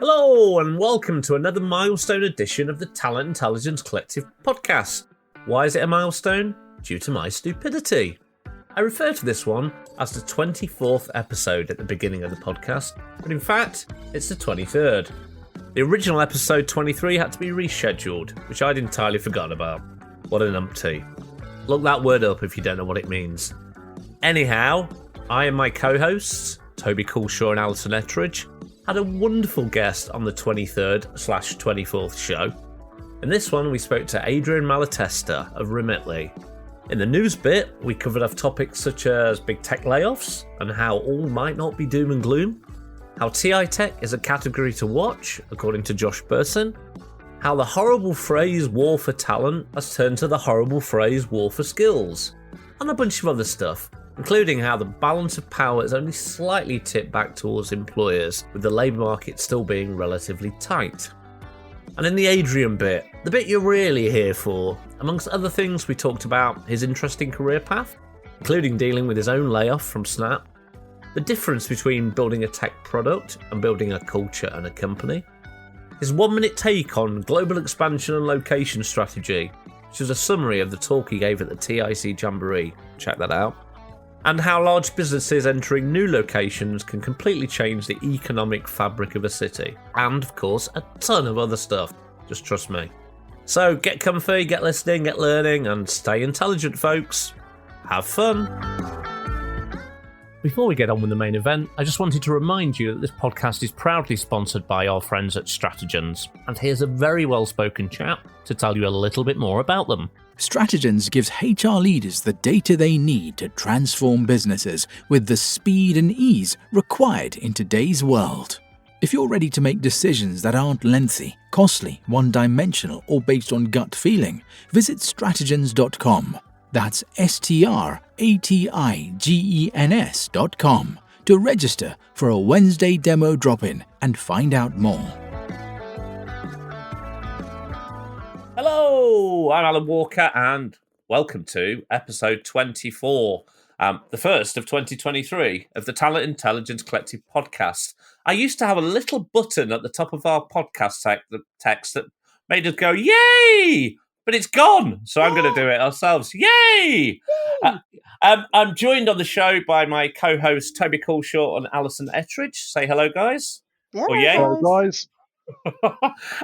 Hello and welcome to another milestone edition of the Talent Intelligence Collective podcast. Why is it a milestone? Due to my stupidity. I refer to this one as the 24th episode at the beginning of the podcast, but in fact, it's the 23rd. The original episode 23 had to be rescheduled, which I'd entirely forgotten about. What an umpty. Look that word up if you don't know what it means. Anyhow, I and my co-hosts, Toby, Culshaw and Alison Ettridge, had a wonderful guest on the 23rd/24th show. In this one, we spoke to Adrian Malatesta of Remitly. In the news bit, we covered off topics such as big tech layoffs and how all might not be doom and gloom, how TI tech is a category to watch, according to Josh Bersin, how the horrible phrase war for talent has turned to the horrible phrase war for skills, and a bunch of other stuff, including how the balance of power is only slightly tipped back towards employers, with the labour market still being relatively tight. And in the Adrian bit, the bit you're really here for, amongst other things we talked about his interesting career path, including dealing with his own layoff from Snap, the difference between building a tech product and building a culture and a company, his 1-minute take on global expansion and location strategy, which is a summary of the talk he gave at the TIC Jamboree, check that out, and how large businesses entering new locations can completely change the economic fabric of a city. And, of course, a ton of other stuff. Just trust me. So get comfy, get listening, get learning, and stay intelligent, folks. Have fun. Before we get on with the main event, I just wanted to remind you that this podcast is proudly sponsored by our friends at Strategens. And here's a very well-spoken chap to tell you a little bit more about them. Strategens gives HR leaders the data they need to transform businesses with the speed and ease required in today's world. If you're ready to make decisions that aren't lengthy, costly, one-dimensional, or based on gut feeling, visit strategens.com. That's strategens.com to register for a Wednesday demo drop-in and find out more. Hello, I'm Alan Walker, and welcome to episode 24, the first of 2023 of the Talent Intelligence Collective podcast. I used to have a little button at the top of our podcast text that made us go, yay! But it's gone, so I'm going to do it ourselves. Yay! I'm joined on the show by my co-hosts Toby Culshaw and Alison Ettridge. Say hello, guys. Yeah, or yay. hello, guys.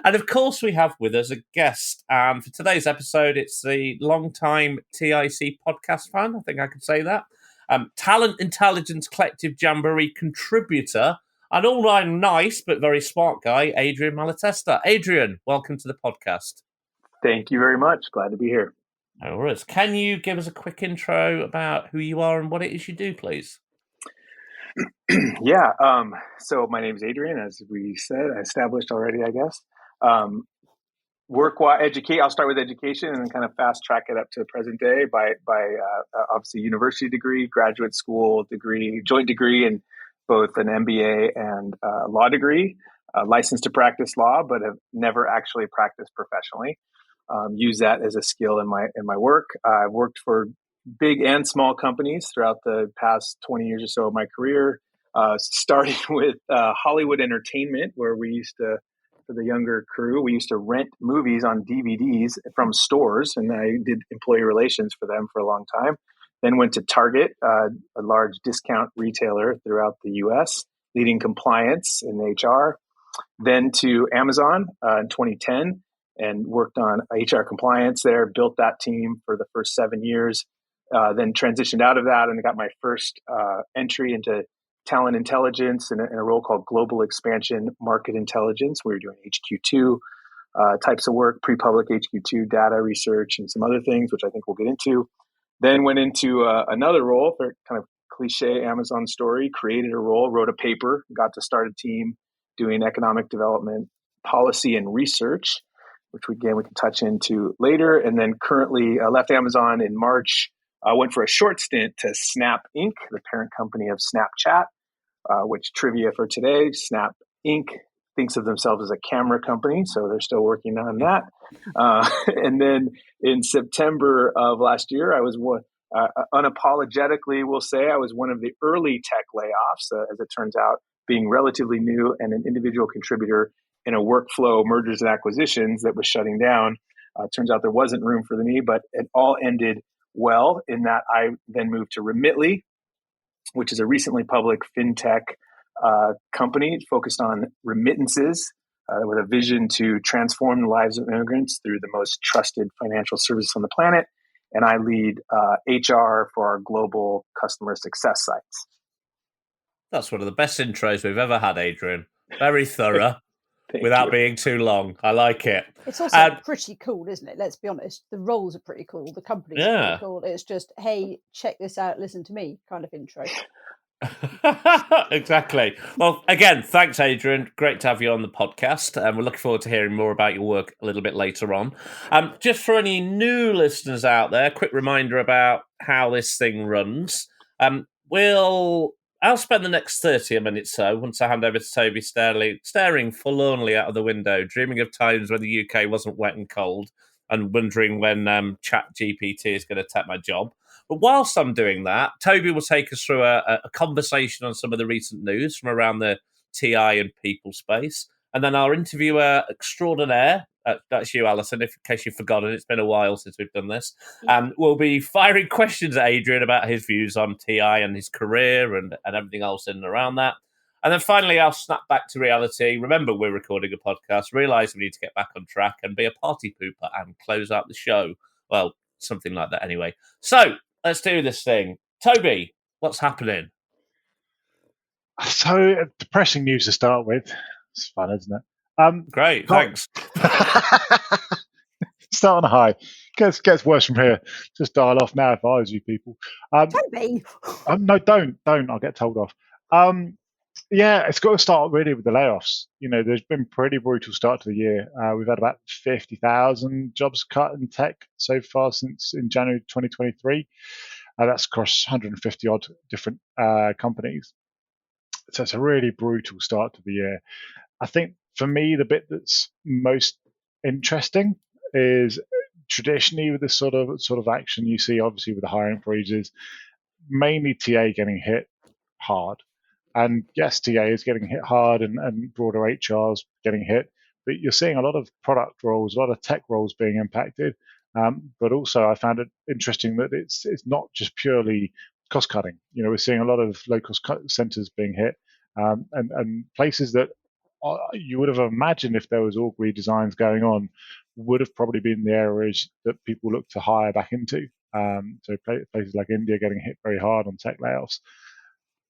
And of course we have with us a guest, and for today's episode it's the long-time TIC podcast fan, I think I could say that, Talent Intelligence Collective Jamboree contributor, and all-round nice but very smart guy, Adrian Malatesta. Adrian, welcome to the podcast. Thank you very much. Glad to be here. No worries. Can you give us a quick intro about who you are and what it is you do, please? Yeah. So my name is Adrian, as we said, established already, I guess. Work-wise, educate. I'll start with education and then kind of fast track it up to present day by obviously university degree, graduate school degree, joint degree in both an MBA and law degree, licensed to practice law, but have never actually practiced professionally. Use that as a skill in my work. I've worked for big and small companies throughout the past 20 years or so of my career, starting with Hollywood Entertainment, where we used to, for the younger crew, we used to rent movies on DVDs from stores, and I did employee relations for them for a long time. Then went to Target, a large discount retailer throughout the U.S., leading compliance in HR. Then to Amazon in 2010, and worked on HR compliance there, built that team for the first 7 years, then transitioned out of that and got my first entry into talent intelligence in a role called Global Expansion Market Intelligence. We were doing HQ2 types of work, pre-public HQ2 data research and some other things, which I think we'll get into. Then went into another role, for kind of cliche Amazon story, created a role, wrote a paper, got to start a team doing economic development, policy and research, which we can touch into later. And then currently left Amazon in March, went for a short stint to Snap Inc., the parent company of Snapchat, which trivia for today, Snap Inc. thinks of themselves as a camera company, so they're still working on that. And then in September of last year, I was unapologetically will say I was one of the early tech layoffs. As it turns out, being relatively new and an individual contributor in a workflow mergers and acquisitions that was shutting down. Turns out there wasn't room for me, but it all ended well in that I then moved to Remitly, which is a recently public fintech company focused on remittances with a vision to transform the lives of immigrants through the most trusted financial service on the planet. And I lead HR for our global customer success sites. That's one of the best intros we've ever had, Adrian. Very thorough. Without being too long. I like it. It's also pretty cool, isn't it? Let's be honest. The roles are pretty cool. The company's pretty cool. It's just, hey, check this out, listen to me kind of intro. Exactly. Well, again, thanks, Adrian. Great to have you on the podcast. We're looking forward to hearing more about your work a little bit later on. Just for any new listeners out there, quick reminder about how this thing runs. I'll spend the next 30 minutes so, once I hand over to Toby, staring forlornly out of the window, dreaming of times when the UK wasn't wet and cold, and wondering when ChatGPT is going to take my job. But whilst I'm doing that, Toby will take us through a conversation on some of the recent news from around the TI and people space. And then our interviewer extraordinaire, that's you, Alison, in case you've forgotten, it's been a while since we've done this, we'll be firing questions at Adrian about his views on TI and his career and everything else in and around that. And then finally, I'll snap back to reality. Remember, we're recording a podcast, realise we need to get back on track and be a party pooper and close out the show. Well, something like that anyway. So, let's do this thing. Toby, what's happening? So, depressing news to start with. It's fun, isn't it? Great, thanks. Start on a high. Gets worse from here. Just dial off now if I was you people. Toby! No, don't. I'll get told off. Yeah, it's got to start really with the layoffs. You know, there's been pretty brutal start to the year. We've had about 50,000 jobs cut in tech so far since in January 2023. That's across 150 odd different companies. So it's a really brutal start to the year. I think for me, the bit that's most interesting is traditionally with this sort of action you see, obviously with the hiring freezes, mainly TA getting hit hard. And yes, TA is getting hit hard and broader HR's getting hit, but you're seeing a lot of product roles, a lot of tech roles being impacted. But also I found it interesting that it's not just purely cost cutting. You know, we're seeing a lot of low cost centers being hit and places that you would have imagined if there was org redesigns going on would have probably been the areas that people look to hire back into. So places like India getting hit very hard on tech layoffs.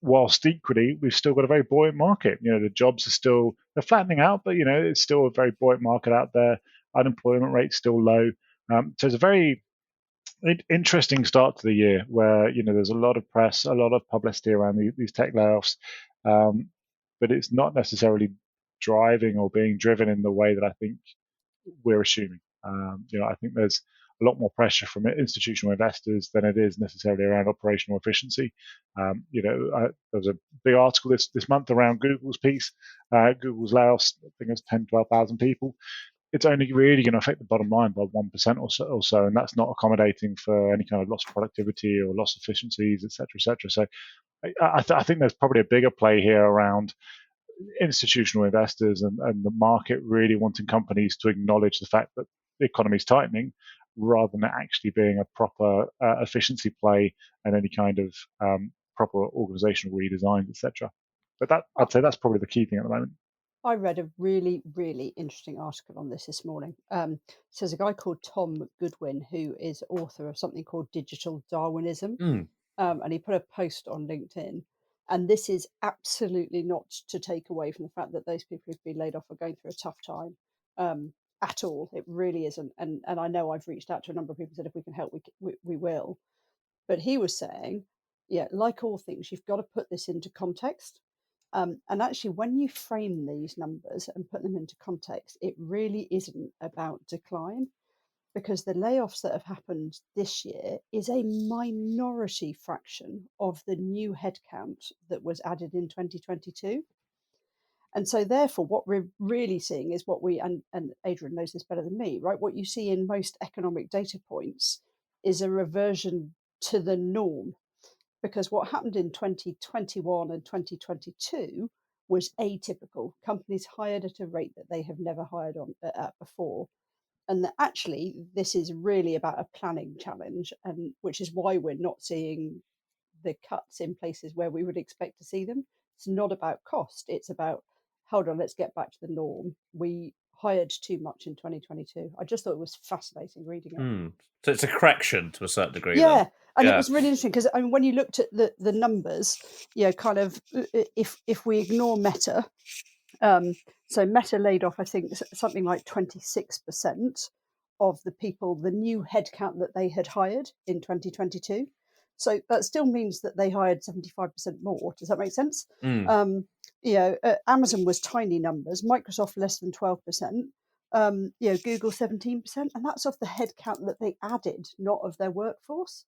Whilst equally, we've still got a very buoyant market. You know, the jobs are they're flattening out, but, you know, it's still a very buoyant market out there. Unemployment rate's still low. So it's a very interesting start to the year where, you know, there's a lot of press, a lot of publicity around these tech layoffs, but it's not necessarily driving or being driven in the way that I think we're assuming. You know, I think there's a lot more pressure from institutional investors than it is necessarily around operational efficiency. You know, there was a big article this month around Google's piece, Google's layoffs. I think it's 10, 12,000 people. It's only really going to affect the bottom line by 1% or so, and that's not accommodating for any kind of lost productivity or lost efficiencies, et cetera, et cetera. So I think there's probably a bigger play here around institutional investors and the market really wanting companies to acknowledge the fact that the economy is tightening rather than actually being a proper efficiency play and any kind of proper organizational redesigns, etc. But I'd say that's probably the key thing at the moment. I read a really, really interesting article on this morning. So there's a guy called Tom Goodwin who is author of something called Digital Darwinism. And he put a post on LinkedIn. And this is absolutely not to take away from the fact that those people who've been laid off are going through a tough time at all. It really isn't. And I know I've reached out to a number of people and said, if we can help, we will. But he was saying, yeah, like all things, you've got to put this into context. And actually, when you frame these numbers and put them into context, it really isn't about decline, because the layoffs that have happened this year is a minority fraction of the new headcount that was added in 2022. And so therefore, what we're really seeing is what and Adrian knows this better than me, right? What you see in most economic data points is a reversion to the norm. Because what happened in 2021 and 2022 was atypical. Companies hired at a rate that they have never hired at before. And that actually, this is really about a planning challenge, and which is why we're not seeing the cuts in places where we would expect to see them. It's not about cost. It's about, hold on, let's get back to the norm. We hired too much in 2022. I just thought it was fascinating reading it. So it's a correction to a certain degree. Yeah. Then. And it was really interesting because when you looked at the numbers, kind of if we ignore Meta, so Meta laid off, I think, something like 26% of the people, the new headcount that they had hired in 2022. So that still means that they hired 75% more. Does that make sense? Amazon was tiny numbers, Microsoft less than 12%, Google 17%, and that's off the headcount that they added, not of their workforce.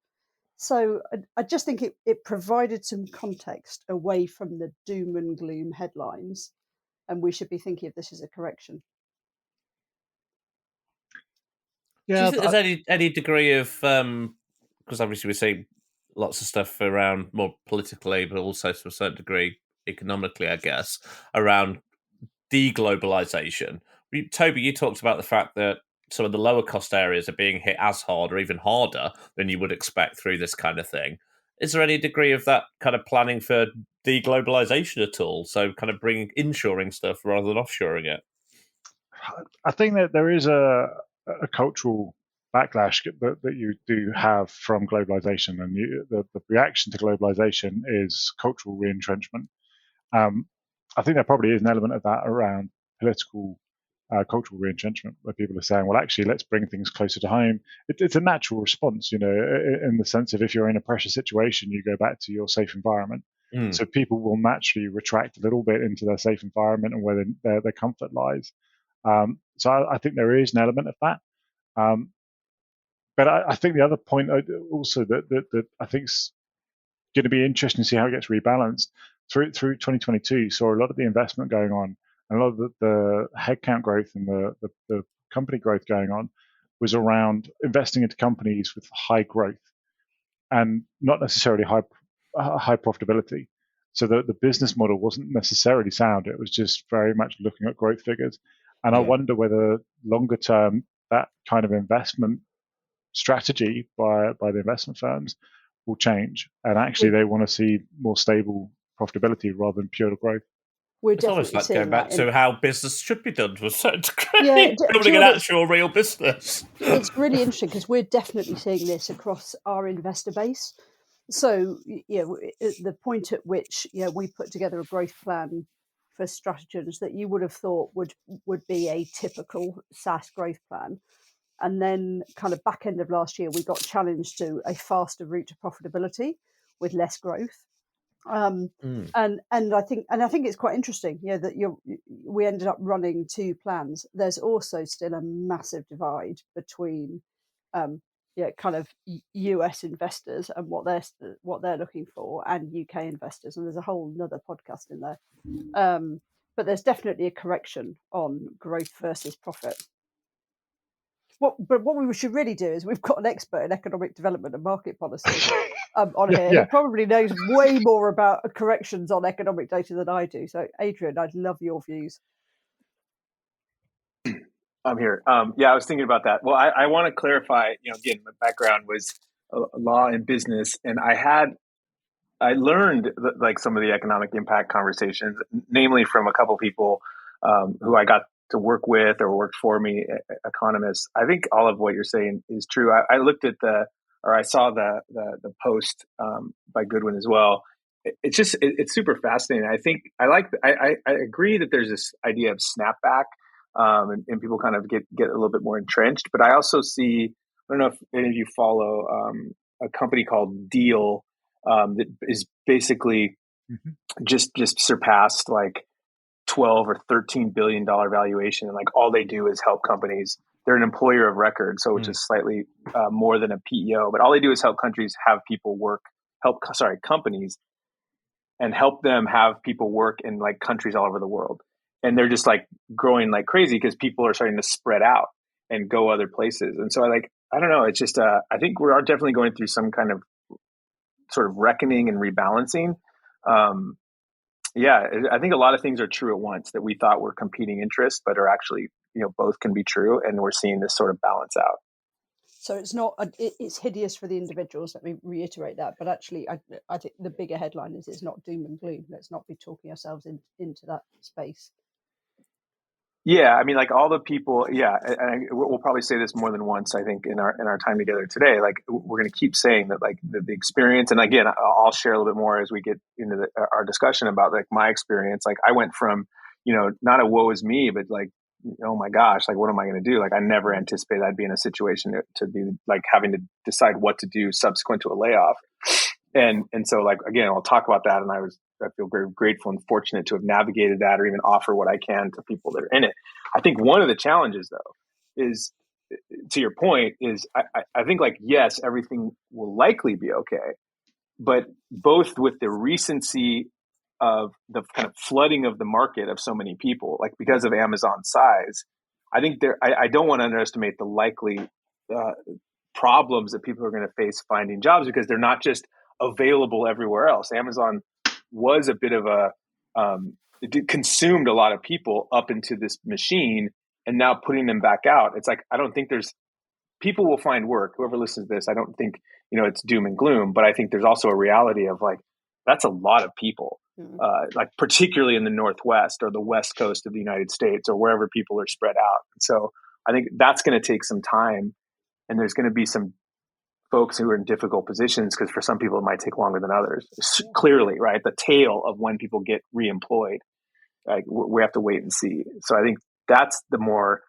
So I just think it provided some context away from the doom and gloom headlines, and we should be thinking of this as a correction. Do you think there's any degree of, because obviously we're seeing lots of stuff around more politically, but also to a certain degree economically, I guess, around deglobalization. Toby, you talked about the fact that some of the lower cost areas are being hit as hard or even harder than you would expect through this kind of thing. Is there any degree of that kind of planning for deglobalization at all? So kind of insuring stuff rather than offshoring it? I think that there is a cultural backlash that you do have from globalization, and the reaction to globalization is cultural re-entrenchment. I think there probably is an element of that around political cultural re-entrenchment, where people are saying, well, actually, let's bring things closer to home. It's a natural response, in the sense of if you're in a pressure situation, you go back to your safe environment. So people will naturally retract a little bit into their safe environment and where their comfort lies. So I think there is an element of that. But I think the other point also that I think is going to be interesting to see how it gets rebalanced. Through 2022, you saw a lot of the investment going on, and a lot of the headcount growth and the company growth going on was around investing into companies with high growth and not necessarily high profitability. So the business model wasn't necessarily sound. It was just very much looking at growth figures. And I wonder whether longer term that kind of investment strategy by the investment firms will change, and actually they want to see more stable profitability rather than pure growth. It's almost like going back to how business should be done to a certain degree, building an actual real business. It's really interesting because we're definitely seeing this across our investor base. So, the point at which we put together a growth plan for Strategens that you would have thought would be a typical SaaS growth plan. And then kind of back end of last year, we got challenged to a faster route to profitability with less growth. And I think it's quite interesting, that we ended up running two plans. There's also still a massive divide between, kind of US investors and what they're looking for, and UK investors, and there's a whole nother podcast in there. But there's definitely a correction on growth versus profit. But what we should really do is we've got an expert in economic development and market policy on here who probably knows way more about corrections on economic data than I do. So, Adrian, I'd love your views. I'm here. I was thinking about that. Well, I want to clarify, again, my background was law and business, and I learned like some of the economic impact conversations, namely from a couple people who I got to work with or worked for me, economists. I think all of what you're saying is true. I looked at I saw the post by Goodwin as well. It's super fascinating. I think I agree that there's this idea of snapback, and people kind of get a little bit more entrenched. But I also see, I don't know if any of you follow a company called Deal that is basically just surpassed like 12 or 13 billion dollar valuation, and like all they do is help companies. They're an employer of record, so which is slightly more than a PEO, but all they do is help companies and help them have people work in like countries all over the world. And they're just like growing like crazy because people are starting to spread out and go other places. And so I don't know, it's just I think we are definitely going through some kind of sort of reckoning and rebalancing. Yeah, I think a lot of things are true at once that we thought were competing interests, but are actually, both can be true. And we're seeing this sort of balance out. So it's not, it's hideous for the individuals. Let me reiterate that. But actually, I think the bigger headline is it's not doom and gloom. Let's not be talking ourselves into that space. Yeah, I mean, like all the people. Yeah, and we'll probably say this more than once. I think in our time together today, like we're going to keep saying that, like the experience. And again, I'll share a little bit more as we get into our discussion about like my experience. Like I went from, not a woe is me, but like, oh my gosh, like what am I going to do? Like I never anticipated I'd be in a situation to be like having to decide what to do subsequent to a layoff. And so like again, I'll talk about that. And I feel very grateful and fortunate to have navigated that, or even offer what I can to people that are in it. I think one of the challenges though is, to your point, is I think like, yes, everything will likely be okay, but both with the recency of the kind of flooding of the market of so many people, like because of Amazon's size, I think I don't want to underestimate the likely problems that people are going to face finding jobs, because they're not just available everywhere else. Amazon was a bit of it consumed a lot of people up into this machine, and now putting them back out. It's like, I don't think people will find work. Whoever listens to this, I don't think, it's doom and gloom, but I think there's also a reality of like, that's a lot of people, like particularly in the Northwest or the West Coast of the United States, or wherever people are spread out. So I think that's going to take some time, and there's going to be some folks who are in difficult positions, because for some people it might take longer than others. Clearly, right? The tail of when people get reemployed, like we have to wait and see. So I think that's the more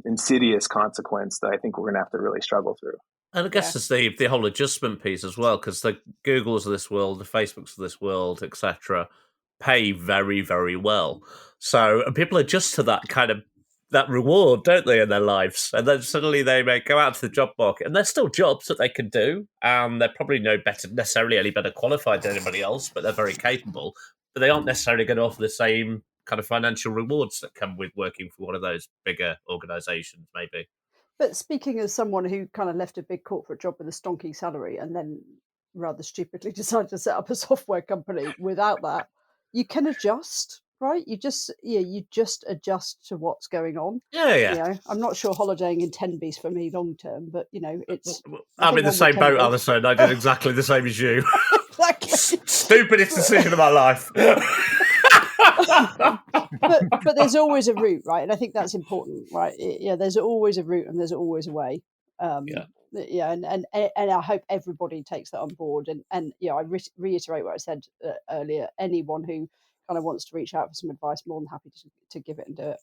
insidious consequence that I think we're going to have to really struggle through. And I guess it's the whole adjustment piece as well, because the Googles of this world, the Facebooks of this world, etc., pay very, very well. So, and people adjust to that reward, don't they, in their lives? And then suddenly they may go out to the job market, and there's still jobs that they can do, and they're probably necessarily any better qualified than anybody else, but they're very capable. But they aren't necessarily going to offer the same kind of financial rewards that come with working for one of those bigger organisations, maybe. But speaking as someone who kind of left a big corporate job with a stonking salary and then rather stupidly decided to set up a software company without that, you can adjust, right? You just adjust to what's going on. Yeah. I'm not sure holidaying in Tenby's for me long term, but it's. I'm in the same boat, Alison. I did exactly the same as you. Exactly. Stupidest decision of my life. but there's always a route, right? And I think that's important, right? Yeah, there's always a route and there's always a way. And I hope everybody takes that on board. And I reiterate what I said earlier. Anyone who kind of wants to reach out for some advice, more than happy to give it and do it.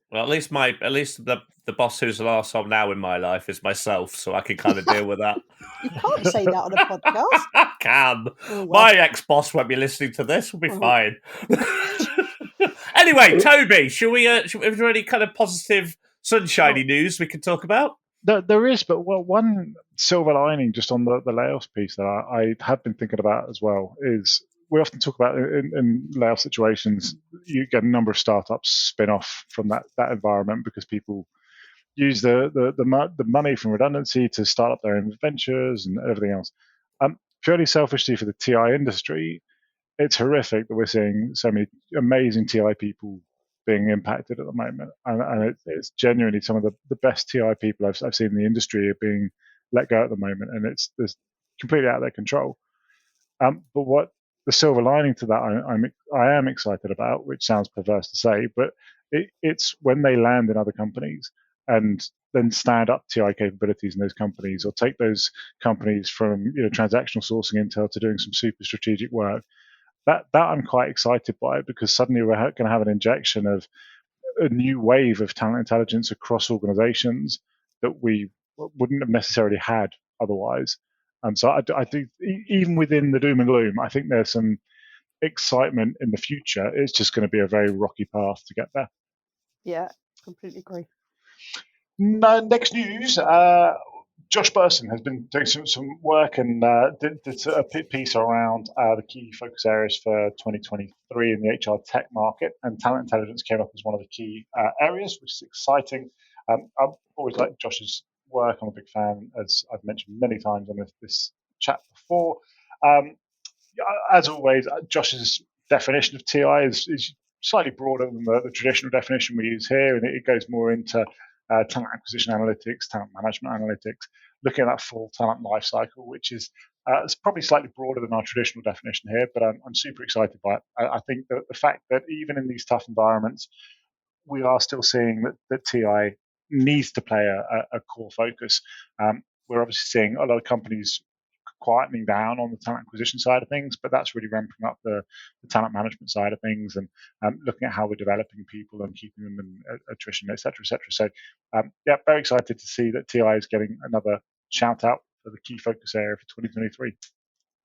Well, at least the boss who's the last one now in my life is myself, so I can kind of deal with that. You can't say that on a podcast. I can. Oh, well. My ex-boss won't be listening to this. We'll be fine. Anyway, Toby, is there any kind of positive, sunshiny news we can talk about? There is, but one silver lining just on the layoffs piece that I have been thinking about as well is, we often talk about in layoff situations, you get a number of startups spin off from that environment because people use the money from redundancy to start up their own ventures and everything else. Purely selfishly for the TI industry, it's horrific that we're seeing so many amazing TI people being impacted at the moment, and it's genuinely some of the best TI people I've seen in the industry are being let go at the moment, and it's completely out of their control. But what the silver lining to that I am excited about, which sounds perverse to say, but it's when they land in other companies and then stand up TI capabilities in those companies, or take those companies from transactional sourcing intel to doing some super strategic work. That I'm quite excited by, because suddenly we're going to have an injection of a new wave of talent intelligence across organizations that we wouldn't have necessarily had otherwise. And so I think even within the doom and gloom, I think there's some excitement in the future. It's just going to be a very rocky path to get there. Yeah, completely agree. Next news, Josh Bersin has been doing some work and did a piece around the key focus areas for 2023 in the HR tech market, and talent intelligence came up as one of the key areas, which is exciting. I've always liked Josh's work. I'm a big fan, as I've mentioned many times on this chat before. As always, Josh's definition of TI is slightly broader than the traditional definition we use here, and it goes more into talent acquisition analytics, talent management analytics, looking at that full talent life cycle, which is it's probably slightly broader than our traditional definition here, but I'm super excited by it. I think that the fact that even in these tough environments, we are still seeing that TI needs to play a core focus. We're obviously seeing a lot of companies quietening down on the talent acquisition side of things, but that's really ramping up the talent management side of things and looking at how we're developing people and keeping them in attrition, et cetera, et cetera. So, yeah, very excited to see that TI is getting another shout out for the key focus area for 2023.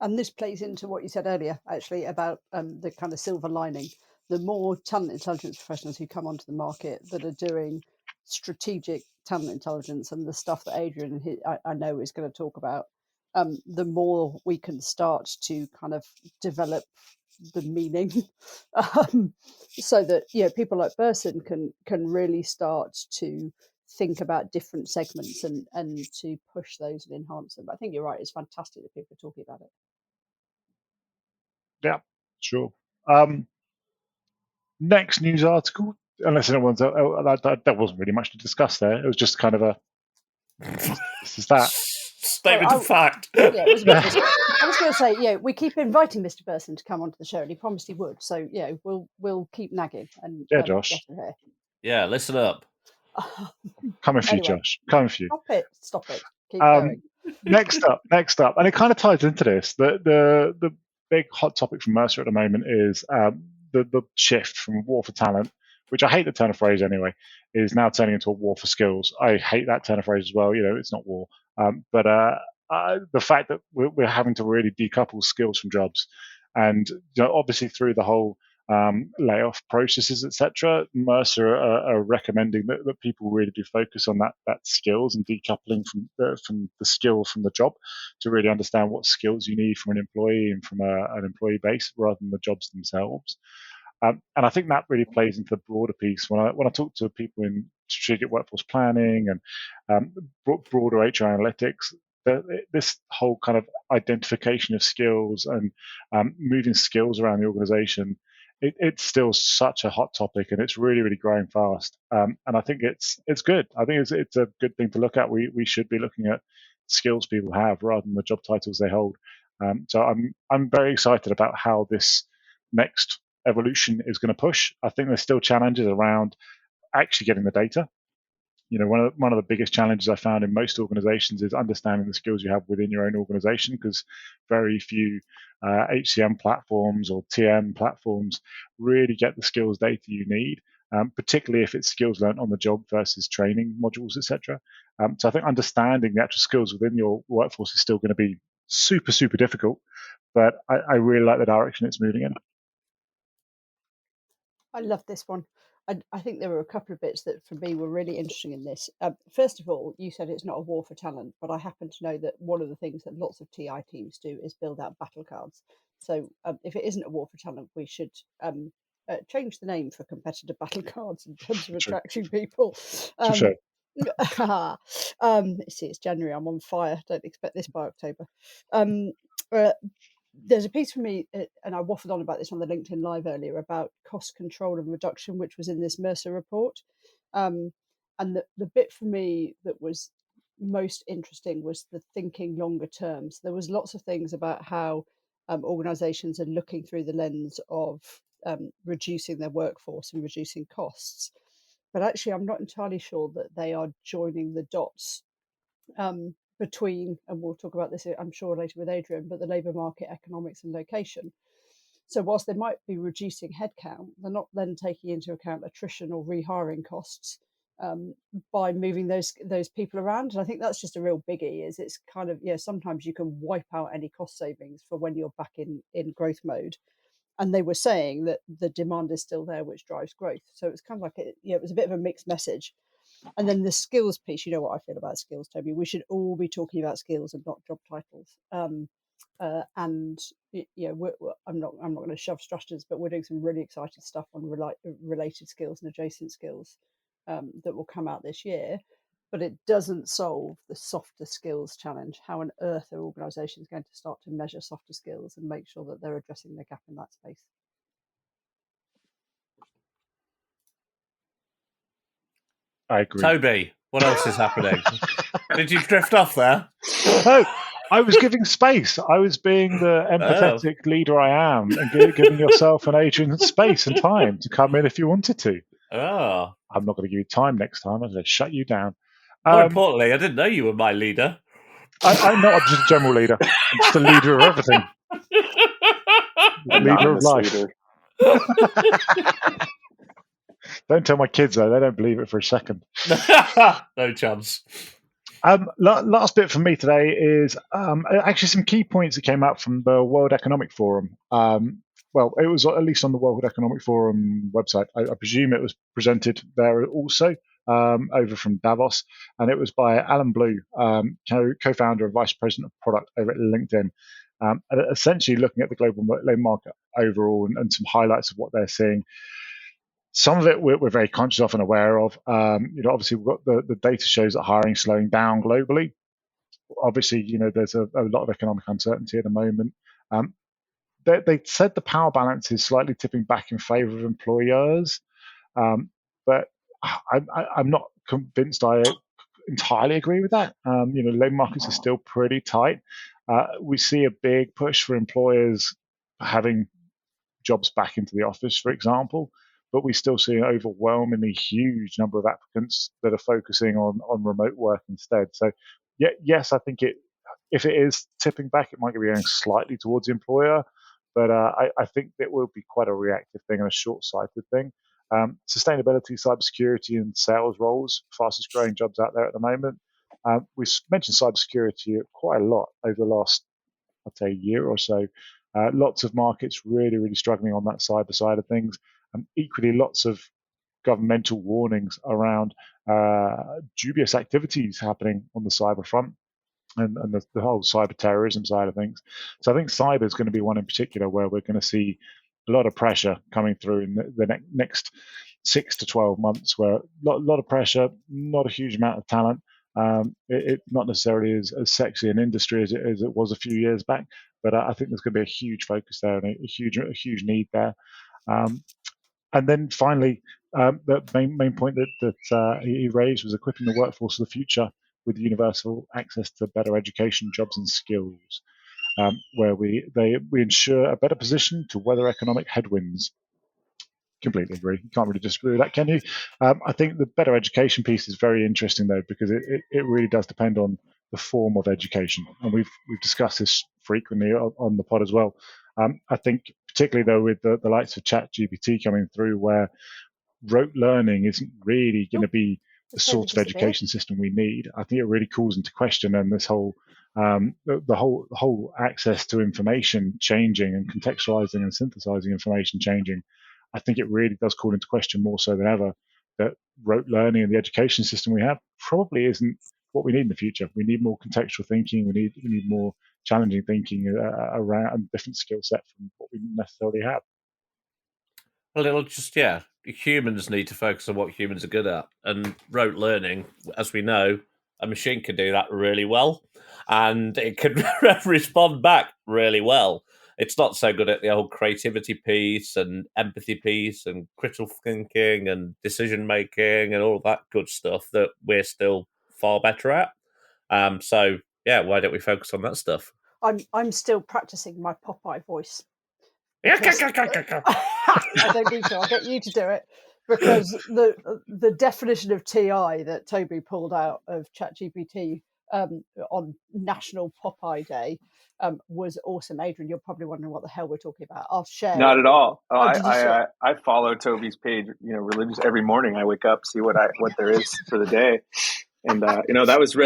And this plays into what you said earlier, actually, about the kind of silver lining. The more talent intelligence professionals who come onto the market that are doing strategic talent intelligence and the stuff that Adrian, I know, is going to talk about, the more we can start to kind of develop the meaning, so that people like Bersin can really start to think about different segments and to push those and enhance them. I think you're right. It's fantastic that people are talking about it. Yeah, sure. Next news article, unless anyone's that wasn't really much to discuss there. It was just kind of a this is that statement of fact. Yeah, it was a bit I was going to say, we keep inviting Mr. Bersin to come onto the show, and he promised he would. So, we'll keep nagging and Josh. get him here. Yeah, listen up. Coming for you, Josh. Coming for you. Stop it. Keep going. next up, and it kind of ties into this. The big hot topic from Mercer at the moment is the shift from war for talent, which I hate the turn of phrase anyway, is now turning into a war for skills. I hate that turn of phrase as well. It's not war, but the fact that we're having to really decouple skills from jobs, and obviously through the whole layoff processes, etc. Mercer are recommending that people really do focus on that skills and decoupling from the skill from the job to really understand what skills you need from an employee and from an employee base rather than the jobs themselves. And I think that really plays into the broader piece. When I talk to people in strategic workforce planning and broader HR analytics, this whole kind of identification of skills and moving skills around the organization, it's still such a hot topic, and it's really, really growing fast. And I think it's good. I think it's a good thing to look at. We should be looking at skills people have rather than the job titles they hold. So I'm very excited about how this next evolution is going to push. I think there's still challenges around actually getting the data. One of the biggest challenges I found in most organizations is understanding the skills you have within your own organization, because very few HCM platforms or TM platforms really get the skills data you need, particularly if it's skills learned on the job versus training modules, etc. So I think understanding the actual skills within your workforce is still going to be super, super difficult, but I really like the direction it's moving in. I love this one. I think there were a couple of bits that for me were really interesting in this. First of all, you said it's not a war for talent, but I happen to know that one of the things that lots of TI teams do is build out battle cards. So if it isn't a war for talent, we should change the name for competitor battle cards in terms of attracting people. Sure. See, it's January. I'm on fire. Don't expect this by October. There's a piece for me, and I waffled on about this on the LinkedIn Live earlier, about cost control and reduction, which was in this Mercer report. And the bit for me that was most interesting was the thinking longer term. So there was lots of things about how organisations are looking through the lens of reducing their workforce and reducing costs. But actually, I'm not entirely sure that they are joining the dots between, and we'll talk about this, I'm sure, later with Adrian, but the labour market, economics and location. So whilst they might be reducing headcount, they're not then taking into account attrition or rehiring costs by moving those people around. And I think that's just a real biggie, is it's kind of, sometimes you can wipe out any cost savings for when you're back in growth mode. And they were saying that the demand is still there, which drives growth. So it's kind of like, it was a bit of a mixed message. And then the skills piece, you know what I feel about skills, Toby. We should all be talking about skills and not job titles. And I'm not going to shove strategies, but we're doing some really exciting stuff on related skills and adjacent skills that will come out this year. But it doesn't solve the softer skills challenge. How on earth are organisations going to start to measure softer skills and make sure that they're addressing the gap in that space? I agree. Toby, what else is happening? Did you drift off there? No, I was giving space. I was being the empathetic leader I am and giving yourself and Adrian space and time to come in if you wanted to. Oh. I'm not going to give you time next time. I'm going to shut you down. More importantly, I didn't know you were my leader. I'm not. I'm just a general leader. I'm just a leader of everything. Leader of life. Leader. Don't tell my kids, though. They don't believe it for a second. No chance. Last bit for me today is actually some key points that came out from the World Economic Forum. Well, it was at least on the World Economic Forum website. I presume it was presented there also over from Davos, and it was by Alan Blue, co-founder and vice president of product over at LinkedIn. Essentially looking at the global labor market overall and some highlights of what they're seeing. Some of it we're very conscious of and aware of. Obviously we've got the data shows that hiring is slowing down globally. Obviously, there's a lot of economic uncertainty at the moment. They said the power balance is slightly tipping back in favor of employers, but I'm not convinced I entirely agree with that. Labor markets are still pretty tight. We see a big push for employers having jobs back into the office, for example, but we still see an overwhelmingly huge number of applicants that are focusing on remote work instead. So, yes, I think if it is tipping back, it might be going slightly towards the employer, but I think it will be quite a reactive thing and a short-sighted thing. Sustainability, cybersecurity, and sales roles, fastest growing jobs out there at the moment. We've mentioned cybersecurity quite a lot over the last, I'd say, year or so. Lots of markets really, really struggling on that cyber side of things. Equally, lots of governmental warnings around dubious activities happening on the cyber front and the whole cyber terrorism side of things. So I think cyber is going to be one in particular where we're going to see a lot of pressure coming through in the next 6 to 12 months, where a lot of pressure, not a huge amount of talent. It's not necessarily as sexy an industry as it was a few years back, but I think there's going to be a huge focus there and a huge need there. And then finally, the main point that he raised was equipping the workforce of the future with universal access to better education, jobs, and skills, where we ensure a better position to weather economic headwinds. Completely agree. You can't really disagree with that, can you? I think the better education piece is very interesting, though, because it really does depend on the form of education, and we've discussed this frequently on the pod as well. I think particularly though with the likes of ChatGPT coming through, where rote learning isn't really going to be the sort of education system we need. I think it really calls into question, and this whole the whole access to information changing and contextualizing and synthesizing information changing. I think it really does call into question more so than ever that rote learning and the education system we have probably isn't what we need in the future. We need more contextual thinking. We need more challenging thinking around a different skill set from what we necessarily have. Well, it'll just, humans need to focus on what humans are good at. And rote learning, as we know, a machine can do that really well. And it can respond back really well. It's not so good at the whole creativity piece and empathy piece and critical thinking and decision making and all that good stuff that we're still far better at. So, why don't we focus on that stuff? I'm still practicing my Popeye voice. I don't need to. I'll get you to do it, because the definition of TI that Toby pulled out of ChatGPT on National Popeye Day was awesome. Adrian, you're probably wondering what the hell we're talking about. I'll share. Not at all. I follow Toby's page, religious every morning. I wake up, see what there is for the day. And that was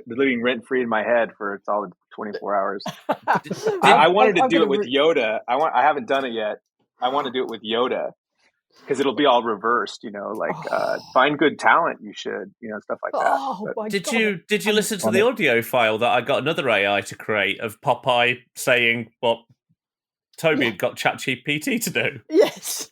living rent free in my head for a solid 24 hours. I wanted to do it with Yoda. I haven't done it yet. I want to do it with Yoda because it'll be all reversed. Find good talent. You should, stuff like that. Did you listen to the audio file that I got another AI to create of Popeye saying what Toby had got ChatGPT to do? Yes.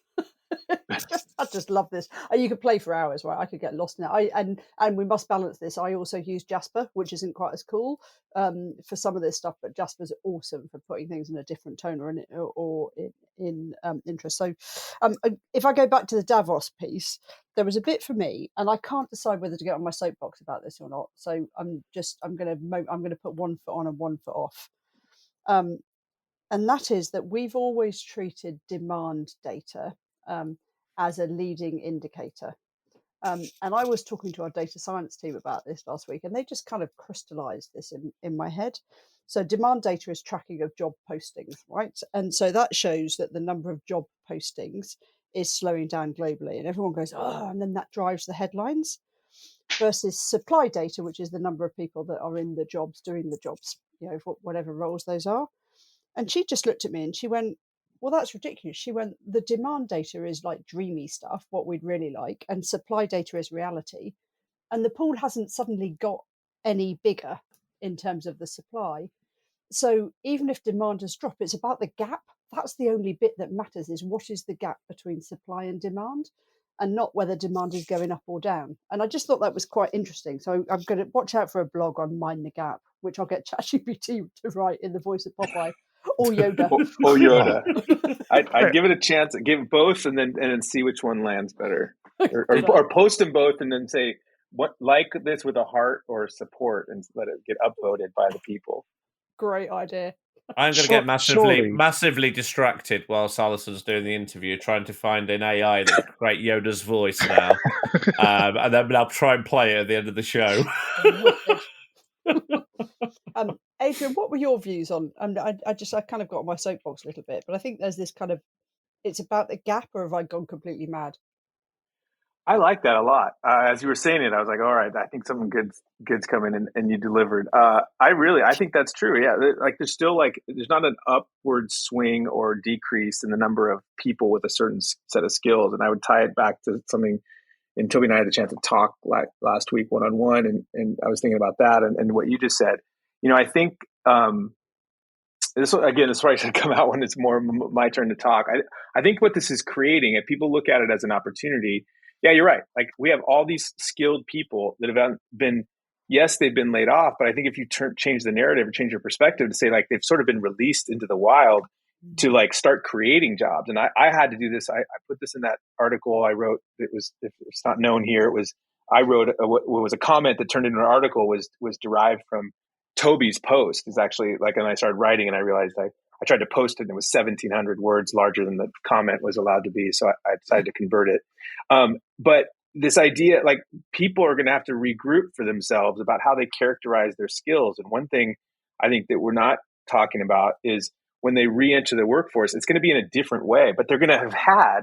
I just love this. You could play for hours, right? I could get lost in it. And we must balance this. I also use Jasper, which isn't quite as cool for some of this stuff, but Jasper's awesome for putting things in a different tone or in interest. So, if I go back to the Davos piece, there was a bit for me, and I can't decide whether to get on my soapbox about this or not. So I'm gonna put 1 foot on and 1 foot off. And that is that we've always treated demand data as a leading indicator. And I was talking to our data science team about this last week, and they just kind of crystallized this in my head. So demand data is tracking of job postings, right? And so that shows that the number of job postings is slowing down globally. And everyone goes, oh, and then that drives the headlines. Versus supply data, which is the number of people that are in the jobs, doing the jobs, whatever roles those are. And she just looked at me and she went, well, that's ridiculous. She went, the demand data is like dreamy stuff, what we'd really like, and supply data is reality. And the pool hasn't suddenly got any bigger in terms of the supply. So even if demand has dropped, it's about the gap. That's the only bit that matters, is what is the gap between supply and demand, and not whether demand is going up or down. And I just thought that was quite interesting. So I'm going to watch out for a blog on Mind the Gap, which I'll get ChatGPT to write in the voice of Popeye. Or Yoda. Or Yoda. I'd give it a chance. Give both, and then see which one lands better, or post them both, and then say what like this with a heart or support, and let it get upvoted by the people. Great idea. I'm going to get massively distracted whilst Alison's doing the interview, trying to find an AI that can create Yoda's voice now, and then I'll try and play it at the end of the show. Adrian, what were your views on? I kind of got on my soapbox a little bit, but I think there's this kind of, it's about the gap, or have I gone completely mad? I like that a lot. As you were saying it, I was like, all right, I think something good's coming, and you delivered. I think that's true. Yeah, there's still there's not an upward swing or decrease in the number of people with a certain set of skills, and I would tie it back to something. And Toby and I had the chance to talk last week one-on-one, and I was thinking about that and what you just said. I think this probably should come out when it's more my turn to talk. I think what this is creating, if people look at it as an opportunity, yeah, you're right. Like, we have all these skilled people that have been, yes, they've been laid off, but I think if you change the narrative or change your perspective to say they've sort of been released into the wild to start creating jobs. And I had to do this. I put this in that article I wrote. It was, if it's not known here, I wrote what was a comment that turned into an article was derived from Toby's post. Is actually and I started writing and I realized I tried to post it and it was 1,700 words larger than the comment was allowed to be. So I decided to convert it. But this idea, people are going to have to regroup for themselves about how they characterize their skills. And one thing I think that we're not talking about is when they re-enter the workforce, it's going to be in a different way, but they're going to have had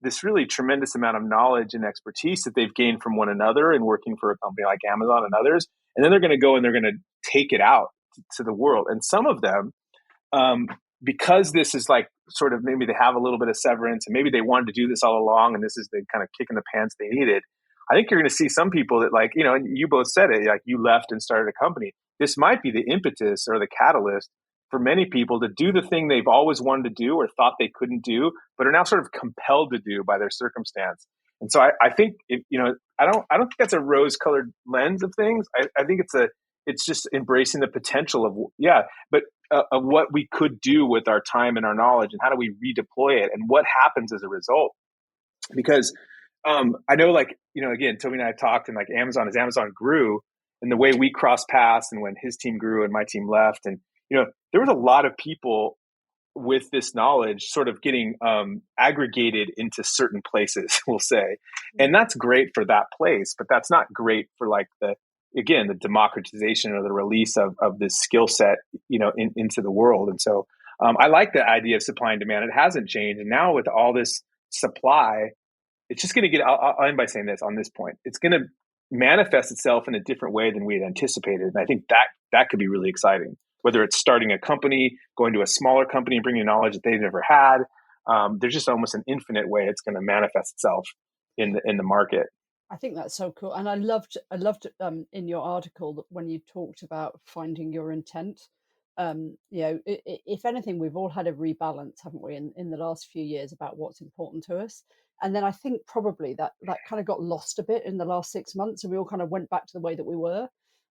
this really tremendous amount of knowledge and expertise that they've gained from one another and working for a company like Amazon and others. And then they're going to go and they're going to take it out to the world. And some of them, because this is sort of, maybe they have a little bit of severance and maybe they wanted to do this all along and this is the kind of kick in the pants they needed. I think you're going to see some people that and you both said it, you left and started a company. This might be the impetus or the catalyst for many people to do the thing they've always wanted to do or thought they couldn't do, but are now sort of compelled to do by their circumstance. And so I think, I don't think that's a rose-colored lens of things. I think it's just embracing the potential of of what we could do with our time and our knowledge, and how do we redeploy it, and what happens as a result. Because I know, again, Toby and I have talked, and as Amazon grew, and the way we crossed paths, and when his team grew and my team left, and there was a lot of people with this knowledge sort of getting aggregated into certain places, we'll say. And that's great for that place, but that's not great for the democratization or the release of this skill set, into the world. And so I like the idea of supply and demand. It hasn't changed. And now with all this supply, it's just going to get, I'll end by saying this on this point, it's going to manifest itself in a different way than we had anticipated. And I think that could be really exciting. Whether it's starting a company, going to a smaller company and bringing knowledge that they've never had, there's just almost an infinite way it's going to manifest itself in the market. I think that's so cool, and I loved in your article that when you talked about finding your intent, If anything, we've all had a rebalance, haven't we, in the last few years about what's important to us. And then I think probably that kind of got lost a bit in the last 6 months, and we all kind of went back to the way that we were.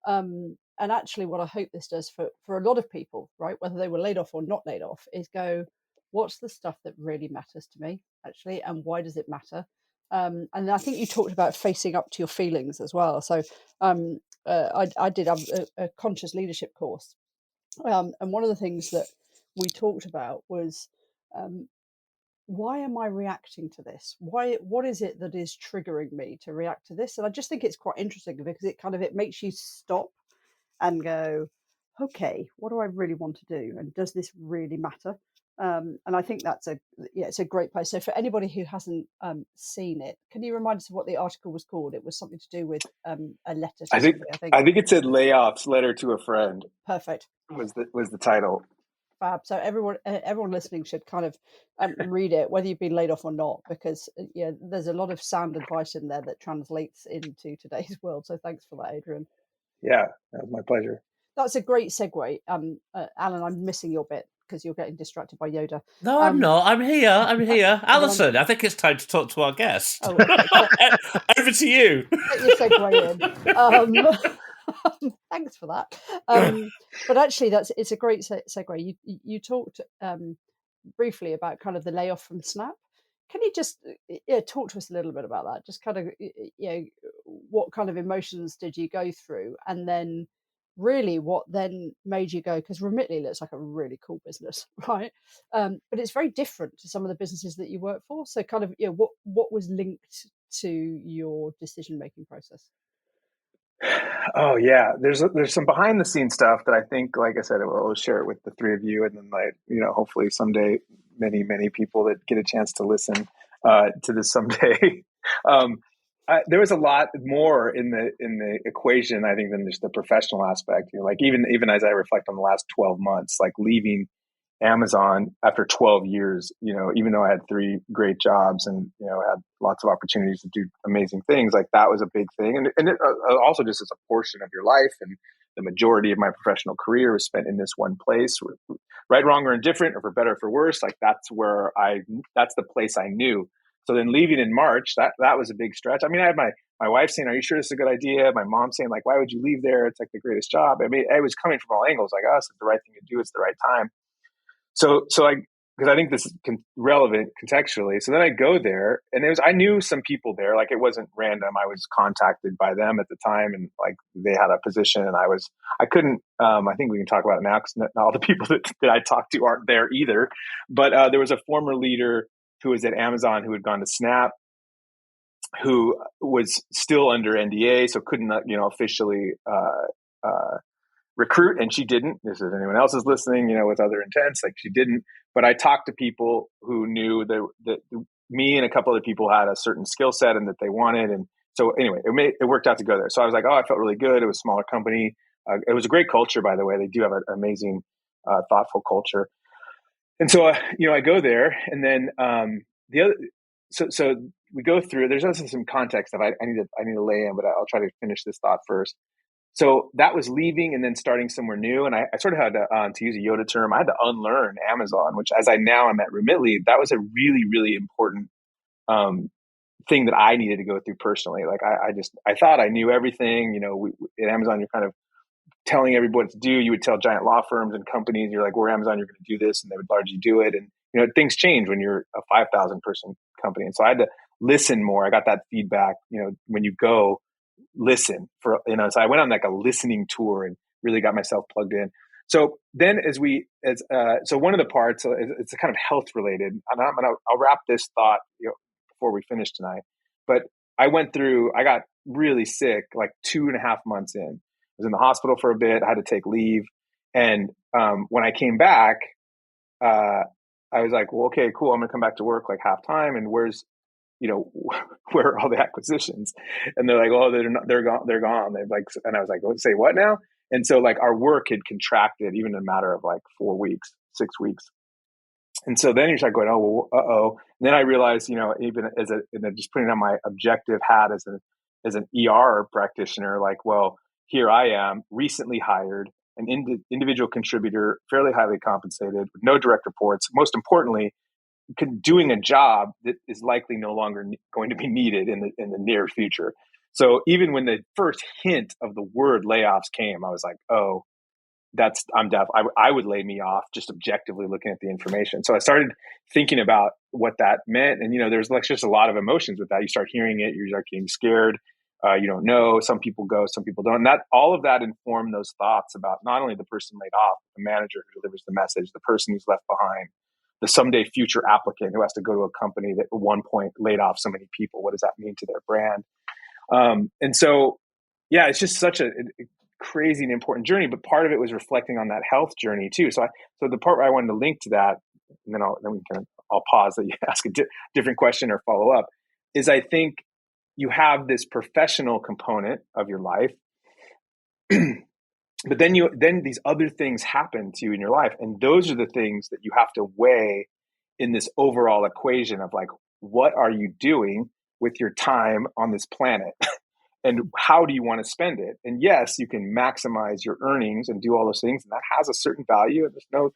And actually, what I hope this does for a lot of people, right, whether they were laid off or not laid off, is go, what's the stuff that really matters to me, actually, and why does it matter? And I think you talked about facing up to your feelings as well. So I did a conscious leadership course. And one of the things that we talked about was, why am I reacting to this? What is it that is triggering me to react to this? And I just think it's quite interesting because it makes you stop and go, okay, what do I really want to do? And does this really matter? And I think it's a great place. So for anybody who hasn't seen it, can you remind us of what the article was called? It was something to do with a letter to somebody, I think it said Layoffs, Letter to a Friend. Perfect. Was the title. Fab. So everyone listening should kind of read it, whether you've been laid off or not, because there's a lot of sound advice in there that translates into today's world. So thanks for that, Adrian. Yeah, that was my pleasure. That's a great segue. Alan, I'm missing your bit because you're getting distracted by Yoda. No, I'm not. I'm here. Alison, I think it's time to talk to our guest. Oh, okay. Over to you. Get your segue in. Thanks for that. But actually, it's a great segue. You talked briefly about kind of the layoff from Snap. Can you just talk to us a little bit about that? Just kind of, what kind of emotions did you go through? And then really what then made you go, because Remitly looks like a really cool business, right? But it's very different to some of the businesses that you work for. So kind of, what was linked to your decision-making process? Oh yeah, there's some behind the scenes stuff that I think, like I said, I'll share it with the three of you, and then hopefully someday many people that get a chance to listen to this someday. There was a lot more in the equation, I think, than just the professional aspect. Like even as I reflect on the last 12 months, like leaving Amazon after 12 years, even though I had 3 great jobs and, had lots of opportunities to do amazing things, like that was a big thing. And it, also just as a portion of your life, and the majority of my professional career was spent in this one place, right, wrong, or indifferent, or for better or for worse. Like that's the place I knew. So then leaving in March, that was a big stretch. I mean, I had my wife saying, "Are you sure this is a good idea?" My mom saying, like, "Why would you leave there? It's like the greatest job." I mean, it was coming from all angles. Like, it's the right thing to do. It's the right time. So because I think this is relevant contextually. So then I go there, and I knew some people there. Like, it wasn't random. I was contacted by them at the time, and like they had a position, and I couldn't. I think we can talk about it now because not all the people that I talked to aren't there either. But there was a former leader who was at Amazon who had gone to Snap, who was still under NDA, so couldn't officially recruit, and she didn't. If anyone else is listening, with other intents, like she didn't. But I talked to people who knew that me and a couple other people had a certain skill set and that they wanted. And so anyway, it worked out to go there. So I was like, I felt really good. It was a smaller company. It was a great culture, by the way. They do have an amazing, thoughtful culture. And so, I go there, and then the other. So we go through. There's also some context that I need to lay in, but I'll try to finish this thought first. So that was leaving and then starting somewhere new. And I sort of had to use a Yoda term, I had to unlearn Amazon, which as I'm at Remitly, that was a really, really important thing that I needed to go through personally. Like I thought I knew everything. At Amazon, you're kind of telling everybody what to do. You would tell giant law firms and companies, you're like, we're Amazon, you're going to do this. And they would largely do it. And, things change when you're a 5,000 person company. And so I had to listen more. I got that feedback, when you go, listen for, so I went on like a listening tour and really got myself plugged in. So then so one of the parts, it's kind of health related, and I'll wrap this thought, before we finish tonight. But I got really sick, like 2.5 months in. I was in the hospital for a bit. I had to take leave. And when I came back, I was like, well, okay, cool. I'm going to come back to work like half time. And where are all the acquisitions? And they're like, oh, they're gone. And I was like, say what now? And so like our work had contracted even in a matter of like 4 weeks, 6 weeks. And so then you start going, oh, well, uh-oh. And then I realized, even just putting on my objective hat as an ER practitioner, like, well, here I am, recently hired, an individual contributor, fairly highly compensated, with no direct reports. Most importantly, doing a job that is likely no longer going to be needed in the near future. So even when the first hint of the word layoffs came, I was like, oh, I would lay me off just objectively looking at the information. So I started thinking about what that meant. And, there's like just a lot of emotions with that. You start hearing it, you start getting scared. You don't know. Some people go, some people don't. And all of that informed those thoughts about not only the person laid off, the manager who delivers the message, the person who's left behind, the someday future applicant who has to go to a company that at one point laid off so many people. What does that mean to their brand? And so, yeah, it's just such a crazy and important journey. But part of it was reflecting on that health journey too. So the part where I wanted to link to that, and then I'll pause that you ask a different question or follow up, is I think you have this professional component of your life. But then these other things happen to you in your life. And those are the things that you have to weigh in this overall equation of like, what are you doing with your time on this planet? And how do you want to spend it? And yes, you can maximize your earnings and do all those things. And that has a certain value. And there's no,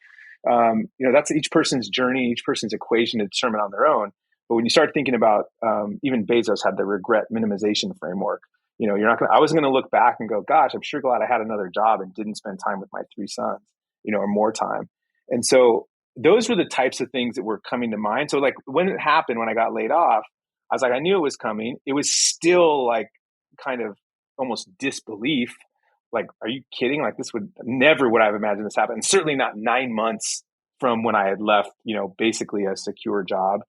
that's each person's journey, each person's equation to determine on their own. But when you start thinking about, even Bezos had the regret minimization framework. I wasn't going to look back and go, gosh, I'm sure glad I had another job and didn't spend time with my 3 sons, or more time. And so those were the types of things that were coming to mind. So like when it happened, when I got laid off, I was like, I knew it was coming. It was still like kind of almost disbelief. Like, are you kidding? Like this would have imagined this happen. And certainly not 9 months from when I had left, basically a secure job.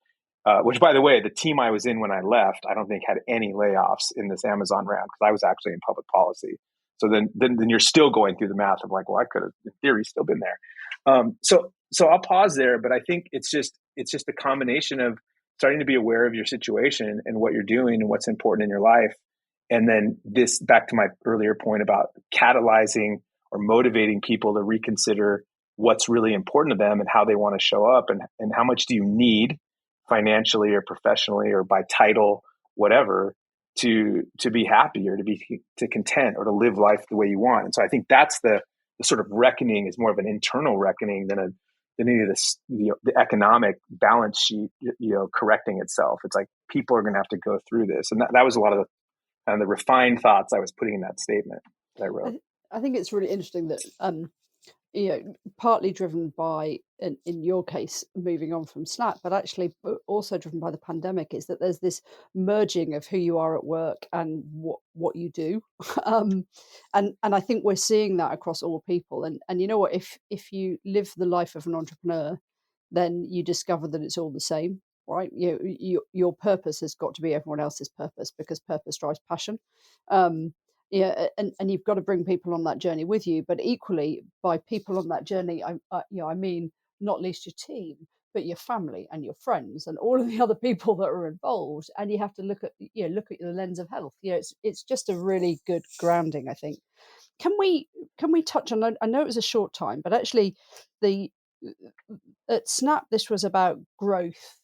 Which, by the way, the team I was in when I left, I don't think had any layoffs in this Amazon round because I was actually in public policy. So then you're still going through the math of like, well, I could have, in theory, still been there. So I'll pause there, but I think it's just a combination of starting to be aware of your situation and what you're doing and what's important in your life, and then this back to my earlier point about catalyzing or motivating people to reconsider what's really important to them and how they want to show up and how much do you need financially or professionally or by title, whatever, to be happy or to content or to live life the way you want. And so I think that's the sort of reckoning is more of an internal reckoning than any of this, the economic balance sheet, correcting itself. It's like people are going to have to go through this. And that was a lot of the refined thoughts I was putting in that statement that I wrote. I think it's really interesting that, partly driven by, in your case, moving on from Snap, but actually also driven by the pandemic, is that there's this merging of who you are at work and what you do. And I think we're seeing that across all people. And you know what, if you live the life of an entrepreneur, then you discover that it's all the same, right? Your purpose has got to be everyone else's purpose because purpose drives passion. And you've got to bring people on that journey with you. But equally, by people on that journey, I mean not least your team, but your family and your friends and all of the other people that are involved. And you have to look at the lens of health. It's just a really good grounding, I think. Can we touch on? I know it was a short time, but actually, at Snap, this was about growth,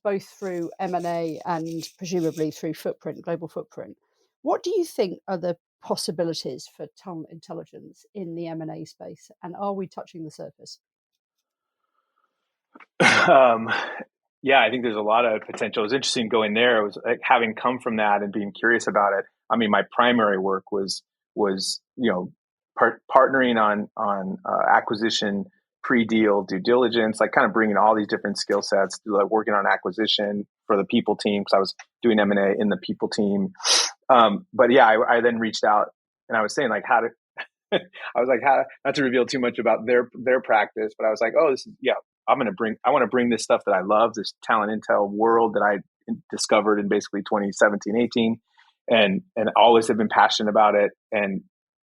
both through M&A and presumably through global footprint. What do you think are the possibilities for talent intelligence in the M&A space? And are we touching the surface? Yeah, I think there's a lot of potential. It was interesting going there. It was like having come from that and being curious about it. I mean, my primary work was partnering on acquisition, pre-deal, due diligence, like kind of bringing all these different skill sets, like working on acquisition for the people team because I was doing M&A in the people team. But yeah, I then reached out and I was saying like how not to reveal too much about their practice, but I was like, oh, I want to bring this stuff that I love, this talent intel world that I discovered in basically 2017, 18, and always have been passionate about it. And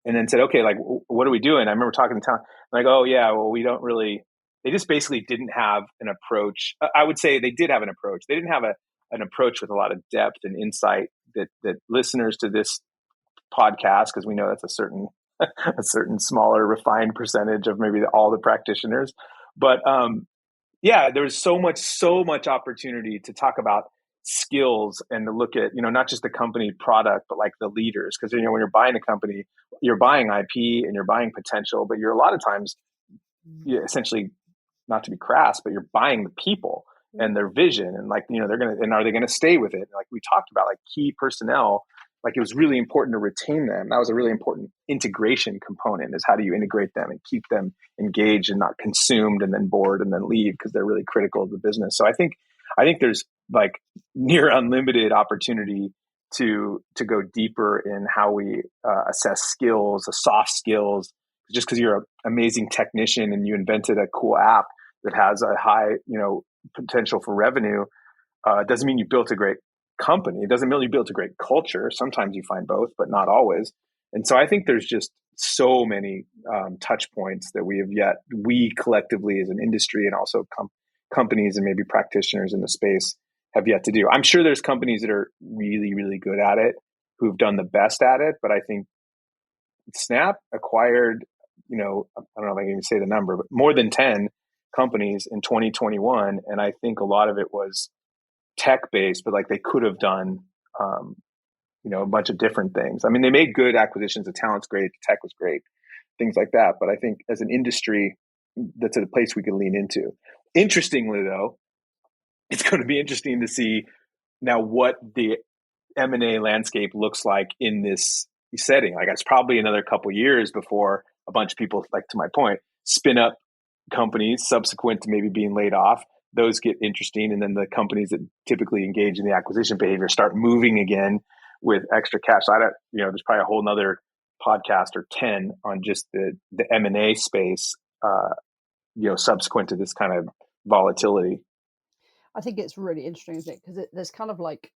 then said, okay, like, what are we doing? I remember talking to talent, like, oh yeah, well, we don't really, they just basically didn't have an approach. I would say they did have an approach. They didn't have an approach with a lot of depth and insight that listeners to this podcast, because we know that's a certain smaller refined percentage of maybe all the practitioners. But yeah, there was so much opportunity to talk about skills and to look at, not just the company product, but like the leaders. Because, when you're buying a company, you're buying IP and you're buying potential, but you're a lot of times, essentially, not to be crass, but you're buying the people and their vision, and like, are they going to stay with it? Like we talked about, like key personnel, like it was really important to retain them. That was a really important integration component, is how do you integrate them and keep them engaged and not consumed and then bored and then leave, because they're really critical of the business. So I think there's like near unlimited opportunity to go deeper in how we assess skills, the soft skills. Just because you're an amazing technician and you invented a cool app that has a high, potential for revenue, doesn't mean you built a great company. It doesn't mean you built a great culture. Sometimes you find both, but not always. And so I think there's just so many touch points that we collectively as an industry, and also companies and maybe practitioners in the space, have yet to do. I'm sure there's companies that are really, really good at it, who've done the best at it. But I think Snap acquired, I don't know if I can even say the number, but more than 10 companies in 2021. And I think a lot of it was tech-based, but like they could have done, a bunch of different things. I mean, they made good acquisitions. The talent's great. The tech was great, things like that. But I think as an industry, that's a place we can lean into. Interestingly, though, it's going to be interesting to see now what the M&A landscape looks like in this setting. Like it's probably another couple years before a bunch of people, like to my point, spin up companies subsequent to maybe being laid off. Those get interesting. And then the companies that typically engage in the acquisition behavior start moving again with extra cash. There's probably a whole nother podcast or 10 on just the M&A space, subsequent to this kind of volatility. I think it's really interesting, isn't it? Because there's kind of like,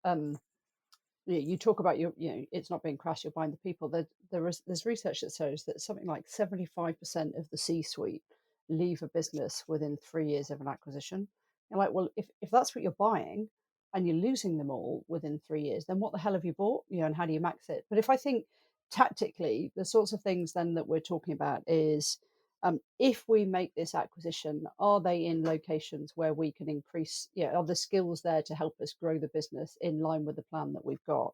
you talk about it's not being crass, you're buying the people. There's research that shows that something like 75% of the C-suite leave a business within 3 years of an acquisition. You're like, well, if that's what you're buying and you're losing them all within 3 years, then what the hell have you bought? And how do you max it? But if I think tactically, the sorts of things then that we're talking about is, if we make this acquisition, are they in locations where we can increase, are the skills there to help us grow the business in line with the plan that we've got?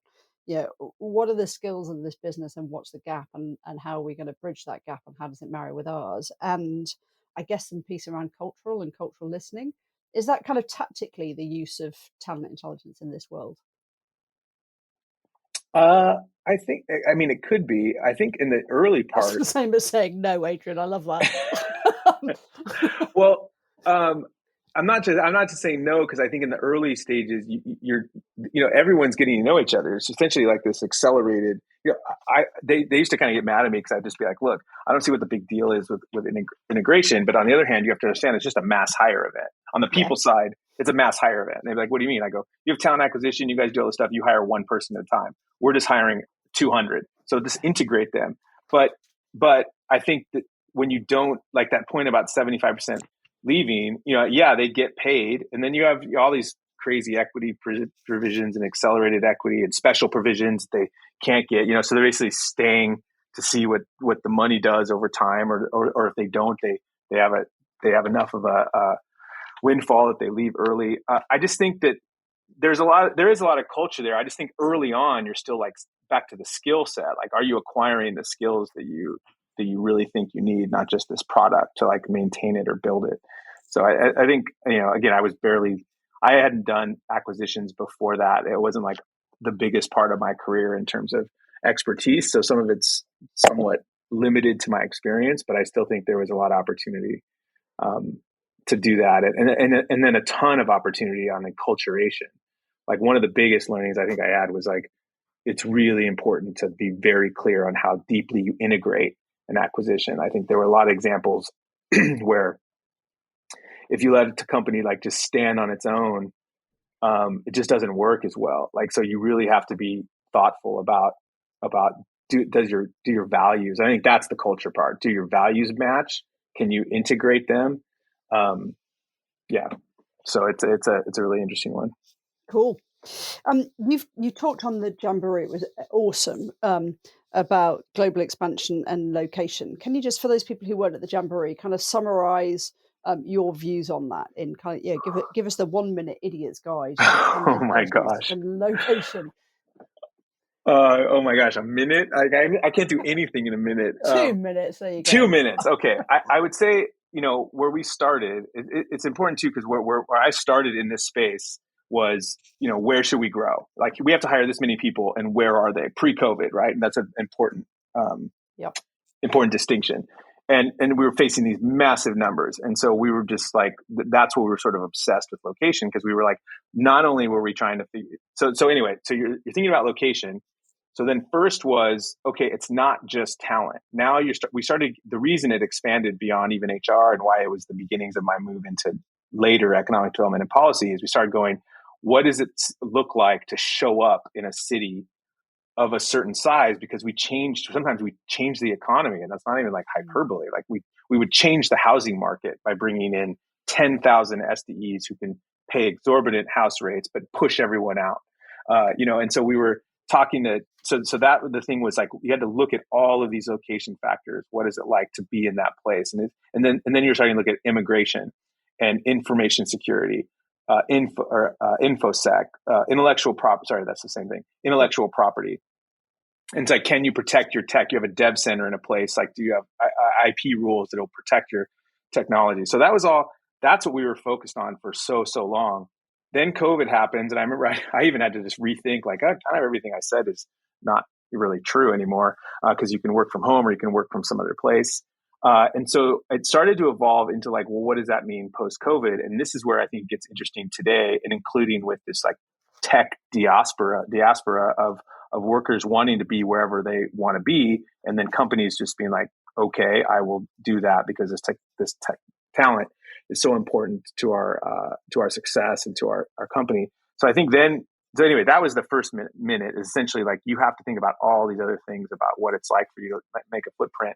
What are the skills in this business and what's the gap, and how are we going to bridge that gap, and how does it marry with ours? And I guess some piece around cultural listening. Is that kind of tactically the use of talent intelligence in this world? I think, it could be. I think in the early part. That's the same as saying no, Adrian. I love that. Well, I'm not just saying no, because I think in the early stages, everyone's getting to know each other. It's essentially like this accelerated. They used to kind of get mad at me because I'd just be like, look, I don't see what the big deal is with integration. But on the other hand, you have to understand it's just a mass hire event. On the people side, it's a mass hire event. And they're like, what do you mean? I go, you have talent acquisition, you guys do all this stuff, you hire one person at a time. We're just hiring 200. So just integrate them. But I think that when you don't, like that point about 75% leaving, they get paid. And then you have all these crazy equity provisions and accelerated equity and special provisions they can't get, so they're basically staying to see what the money does over time, or if they don't, they have enough of a windfall that they leave early. I just think that there is a lot of culture there. I just think early on, you're still like back to the skill set. Like, are you acquiring the skills that you really think you need, not just this product to like maintain it or build it? So I think, again, I hadn't done acquisitions before that. It wasn't like the biggest part of my career in terms of expertise. So some of it's somewhat limited to my experience, but I still think there was a lot of opportunity to do that. And then a ton of opportunity on enculturation. Like one of the biggest learnings I think I had was like, it's really important to be very clear on how deeply you integrate an acquisition. I think there were a lot of examples where if you let a company like just stand on its own, it just doesn't work as well. Like, so you really have to be thoughtful about do your values. I think that's the culture part. Do your values match? Can you integrate them? So it's a really interesting one. Cool. You talked on the Jamboree, it was awesome, about global expansion and location. Can you just, for those people who weren't at the Jamboree, kind of summarize your views on that in kind of, give us the 1 minute idiot's guide. Oh my gosh. And location. Oh my gosh, a minute? I can't do anything in a minute. 2 minutes, there you go. 2 minutes, okay. I would say, where we started, it's important too, because where I started in this space was, where should we grow? Like, we have to hire this many people, and where are they pre-COVID, right? And that's an important important distinction. And we were facing these massive numbers. And so we were just like, that's what we were sort of obsessed with location, because we were like, not only were we trying to figure, so anyway, so you're thinking about location. So then first was, okay, it's not just talent. Now we started, the reason it expanded beyond even HR and why it was the beginnings of my move into later economic development and policy is we started going, what does it look like to show up in a city of a certain size? Because sometimes we change the economy, and that's not even like hyperbole. Like we would change the housing market by bringing in 10,000 SDEs who can pay exorbitant house rates, but push everyone out. And so we were talking to, so that the thing was like, you had to look at all of these location factors. What is it like to be in that place? And then you're starting to look at immigration and information security, infosec, intellectual property. Sorry, that's the same thing. Intellectual property. And it's like, can you protect your tech? You have a dev center in a place. Like, do you have IP rules that will protect your technology? So that was all. That's what we were focused on for so long. Then COVID happens, and I remember I even had to just rethink, like, kind of everything I said is not really true anymore, because you can work from home or you can work from some other place. And so it started to evolve into like, well, what does that mean post-COVID? And this is where I think it gets interesting today, and including with this like tech diaspora of workers wanting to be wherever they want to be, and then companies just being like, okay, I will do that because this tech talent is so important to our success and to our company. So I think so anyway, that was the first minute is essentially like, you have to think about all these other things about what it's like for you to make a footprint.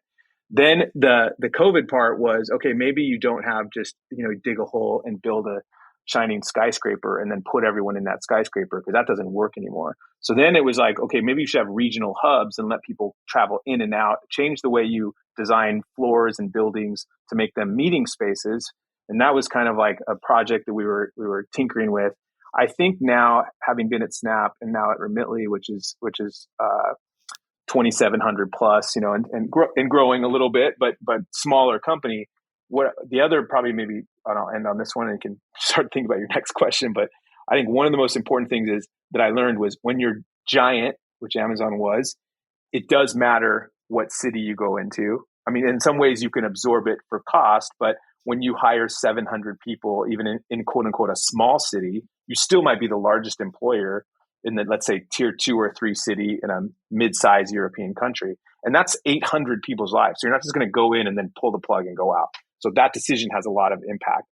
Then the COVID part was, okay, maybe you don't have just, dig a hole and build a shining skyscraper and then put everyone in that skyscraper, because that doesn't work anymore. So then it was like, okay, maybe you should have regional hubs and let people travel in and out, change the way you design floors and buildings to make them meeting spaces. And that was kind of like a project that we were tinkering with. I think now, having been at Snap and now at Remitly, which is 2,700 plus, and growing a little bit, but smaller company. What the other, probably maybe I'll end on this one and can start thinking about your next question. But I think one of the most important things is that I learned was, when you're giant, which Amazon was, it does matter what city you go into. I mean, in some ways you can absorb it for cost, but when you hire 700 people, even in quote unquote a small city, you still might be the largest employer in the, let's say, tier 2 or 3 city in a mid-sized European country. And that's 800 people's lives. So you're not just going to go in and then pull the plug and go out. So that decision has a lot of impact.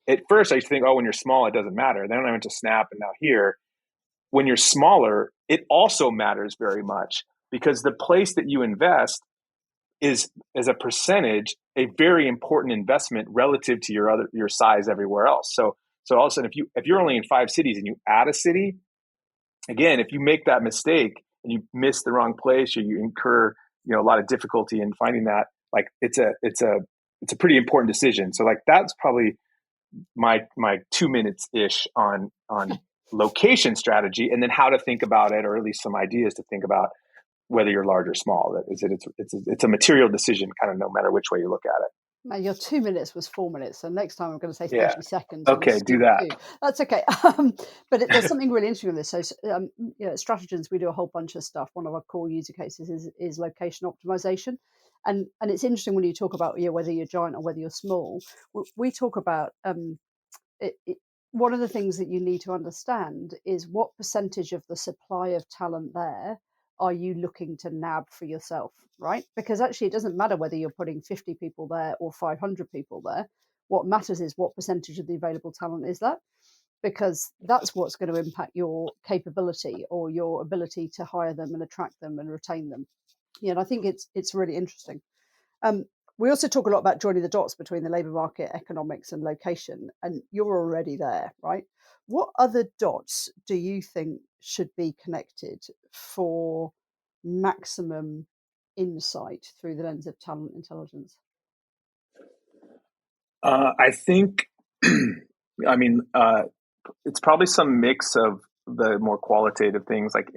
At first, I used to think, when you're small, it doesn't matter. Then I went to Snap, and now here, when you're smaller, it also matters very much, because the place that you invest is, as a percentage, a very important investment relative to your size everywhere else. So all of a sudden, if you're only in 5 cities and you add a city, again, if you make that mistake and you miss the wrong place, or you incur a lot of difficulty in finding that, like, it's a pretty important decision. So like, that's probably my 2 minutes ish on location strategy, and then how to think about it, or at least some ideas to think about whether you're large or small. It's a material decision, kind of no matter which way you look at it. Now, your 2 minutes was 4 minutes, so next time I'm going to say 30 seconds. Okay, do that. That's okay. But there's something really interesting with this. So, at Strategens, we do a whole bunch of stuff. One of our core user cases is location optimization, and it's interesting when you talk about whether you're giant or whether you're small. We talk about one of the things that you need to understand is what percentage of the supply of talent there are you looking to nab for yourself, right? Because actually, it doesn't matter whether you're putting 50 people there or 500 people there. What matters is what percentage of the available talent is that, because that's what's going to impact your capability or your ability to hire them and attract them and retain them. And I think it's really interesting. We also talk a lot about joining the dots between the labour market, economics and location, and you're already there, right? What other dots do you think should be connected for maximum insight through the lens of talent intelligence? I think, I mean, it's probably some mix of the more qualitative things like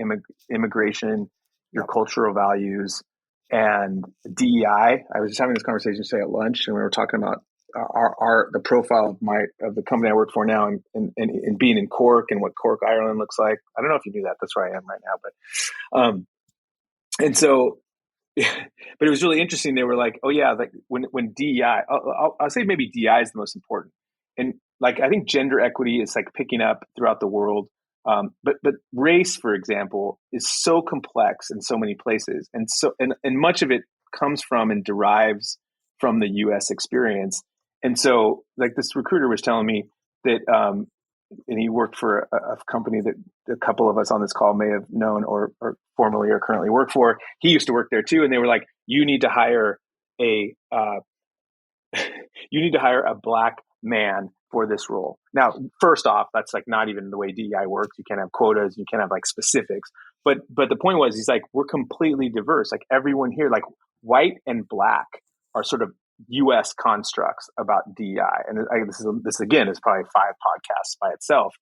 immigration, your cultural values, and DEI. I was just having this conversation today at lunch, and we were talking about the profile of the company I work for now, and being in Cork and what Cork, Ireland looks like. I don't know if you knew that. That's where I am right now, but and so. But it was really interesting. They were like, "Oh yeah, like when DEI, I'll say maybe DEI is the most important." And like I think gender equity is like picking up throughout the world, but race, for example, is so complex in so many places, and much of it comes from and derives from the U.S. experience. And so, like this recruiter was telling me that and he worked for a company that a couple of us on this call may have known or formerly or currently work for. He used to work there too, and they were like, "You need to hire a black man for this role." Now, first off, that's like not even the way DEI works. You can't have quotas. You can't have like specifics. But the point was, he's like, we're completely diverse. Like everyone here, like white and black are sort of U.S. constructs about DEI, and this again is probably 5 podcasts by itself.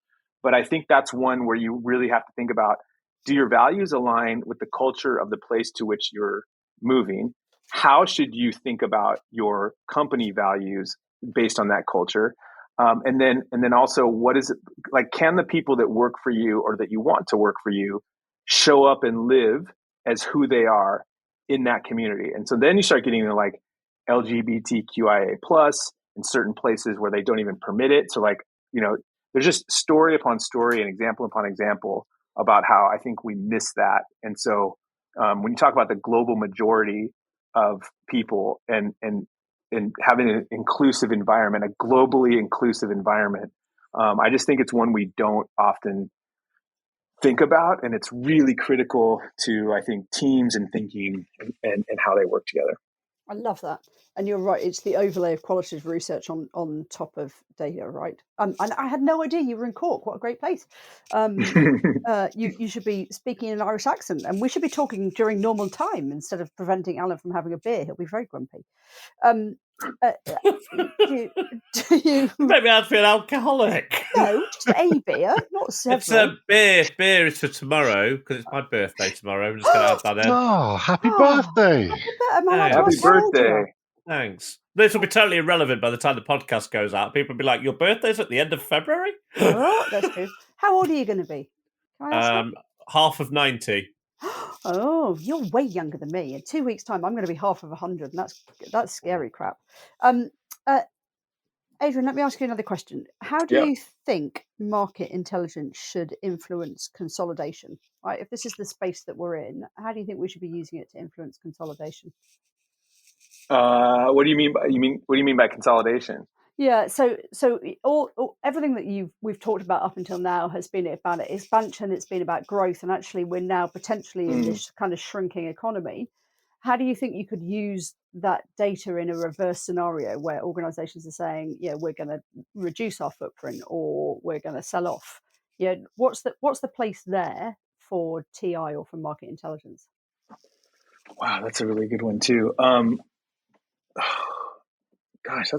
But I think that's one where you really have to think about: do your values align with the culture of the place to which you're moving? How should you think about your company values based on that culture? And then also, what is it like? Can the people that work for you or that you want to work for you show up and live as who they are in that community? And so then you start getting into like LGBTQIA plus in certain places where they don't even permit it. So like, there's just story upon story and example upon example about how I think we miss that. And so when you talk about the global majority of people and having an inclusive environment, a globally inclusive environment, I just think it's one we don't often think about, and it's really critical to, I think, teams and thinking and how they work together. I love that. And you're right. It's the overlay of qualitative research on top of data, right? And I had no idea you were in Cork. What a great place. You should be speaking in an Irish accent, and we should be talking during normal time instead of preventing Alan from having a beer. He'll be very grumpy. Do you... Maybe I'd feel alcoholic. No, just a beer, not several. It's a beer. Beer is for tomorrow because it's my birthday tomorrow. I'm just going to add that in. Oh, happy birthday! Happy birthday! Thanks. This will be totally irrelevant by the time the podcast goes out. People will be like, "Your birthday's at the end of February?" Oh, that's true. How old are you going to be? Can I ask half of 90. Oh, you're way younger than me. In 2 weeks' time, I'm going to be half of 100, and that's scary crap. Adrian, let me ask you another question. How do you think market intelligence should influence consolidation? Right, if this is the space that we're in, how do you think we should be using it to influence consolidation? What do you mean by consolidation? Yeah, so everything that we've talked about up until now has been about expansion. It's been about growth, and actually, we're now potentially in this kind of shrinking economy. How do you think you could use that data in a reverse scenario where organizations are saying, "Yeah, we're going to reduce our footprint, or we're going to sell off"? Yeah, what's the place there for TI or for market intelligence? Wow, that's a really good one too. Gosh,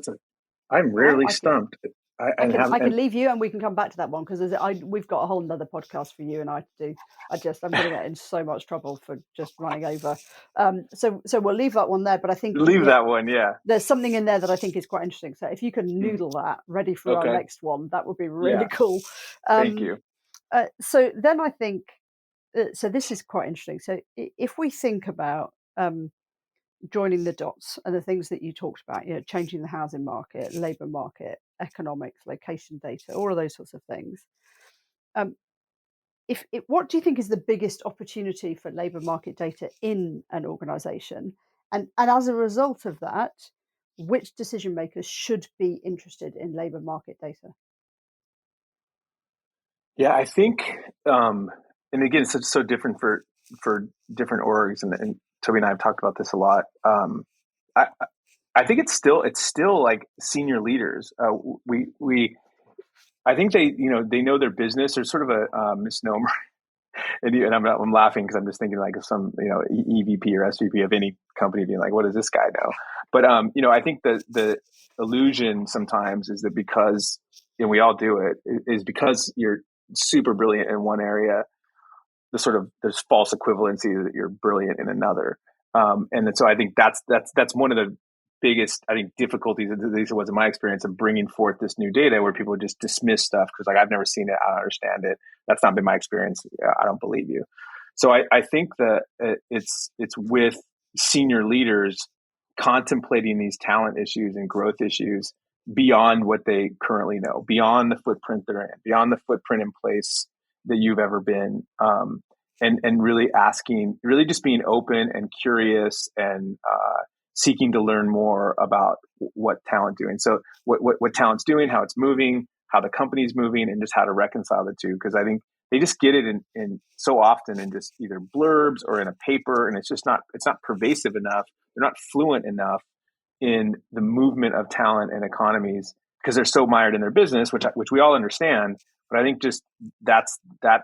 I'm rarely stumped. I can leave you, and we can come back to that one because we've got a whole nother podcast for you and I to do. I'm going to get in so much trouble for just running over. So we'll leave that one there. But I think that one. Yeah, there's something in there that I think is quite interesting. So if you can noodle that ready for our next one, that would be really cool. Thank you. So then I think so. This is quite interesting. So if we think about joining the dots and the things that you talked about, changing the housing market, labour market, economics, location data, all of those sorts of things. What do you think is the biggest opportunity for labour market data in an organisation? And as a result of that, which decision makers should be interested in labour market data? Yeah, I think, and again, it's so different for different orgs, and Toby and I have talked about this a lot. I think it's still like senior leaders. I think they know their business. There's sort of a misnomer, and I'm laughing because I'm just thinking like of some EVP or SVP of any company being like, "What does this guy know?" But I think the illusion sometimes is that because, and we all do it, is because you're super brilliant in one area, there's false equivalency that you're brilliant in another. And so I think that's one of the biggest, I think, difficulties, at least it was in my experience, of bringing forth this new data where people just dismiss stuff because, like, I've never seen it, I don't understand it. That's not been my experience. I don't believe you. So I think that it's with senior leaders contemplating these talent issues and growth issues beyond what they currently know, beyond the footprint they're in, beyond the footprint in place that you've ever been, and really asking, really just being open and curious and seeking to learn more about what talent doing. So what talent's doing, how it's moving, how the company's moving, and just how to reconcile the two. Because I think they just get it in so often in just either blurbs or in a paper, and it's not pervasive enough. They're not fluent enough in the movement of talent and economies because they're so mired in their business, which we all understand. But I think just that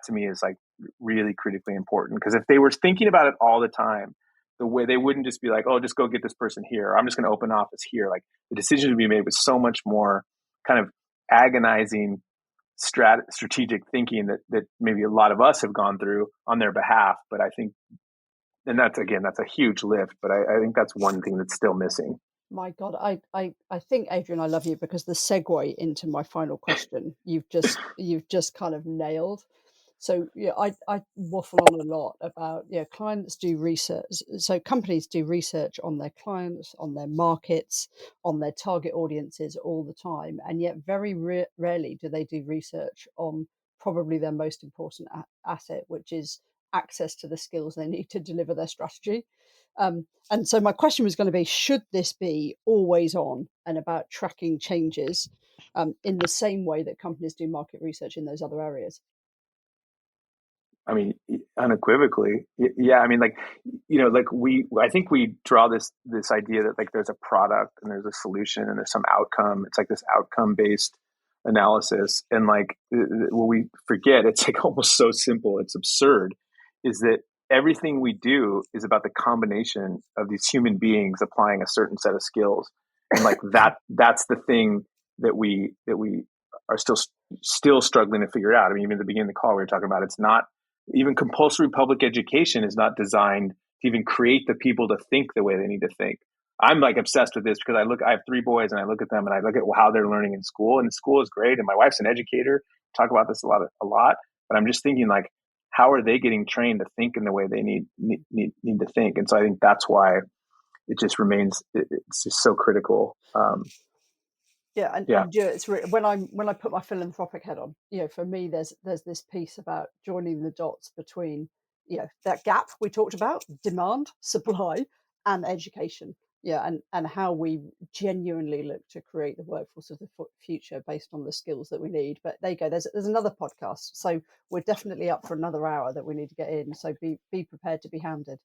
to me is like really critically important, because if they were thinking about it all the time, the way they wouldn't just be like, oh, just go get this person here, or I'm just going to open an office here. Like, the decision would be made with so much more kind of agonizing strategic thinking that maybe a lot of us have gone through on their behalf. But I think, and that's a huge lift, but I think that's one thing that's still missing. My God, I think, Adrian, I love you, because the segue into my final question you've just kind of nailed. So I waffle on a lot about clients do research. So companies do research on their clients, on their markets, on their target audiences all the time, and yet very rarely do they do research on probably their most important asset, which is access to the skills they need to deliver their strategy. And so my question was going to be, should this be always on and about tracking changes in the same way that companies do market research in those other areas? I mean, unequivocally, yeah. I mean, I think we draw this idea that, like, there's a product and there's a solution and there's some outcome. It's like this outcome-based analysis. And like, what we forget, it's like almost so simple, it's absurd, is that everything we do is about the combination of these human beings applying a certain set of skills. And like that's the thing that we are still struggling to figure out. I mean, even at the beginning of the call, we were talking about, it's not even compulsory public education is not designed to even create the people to think the way they need to think. I'm like obsessed with this because I have 3 boys and I look at them and I look at how they're learning in school, and the school is great. And my wife's an educator. Talk about this a lot, but I'm just thinking, like, how are they getting trained to think in the way they need to think? And so I think that's why it just remains, it's just so critical. And it's when I put my philanthropic head on, for me, there's this piece about joining the dots between, that gap we talked about, demand, supply, and education. And how we genuinely look to create the workforce of the future based on the skills that we need. But there you go. There's another podcast. So we're definitely up for another hour that we need to get in. So be prepared to be hounded.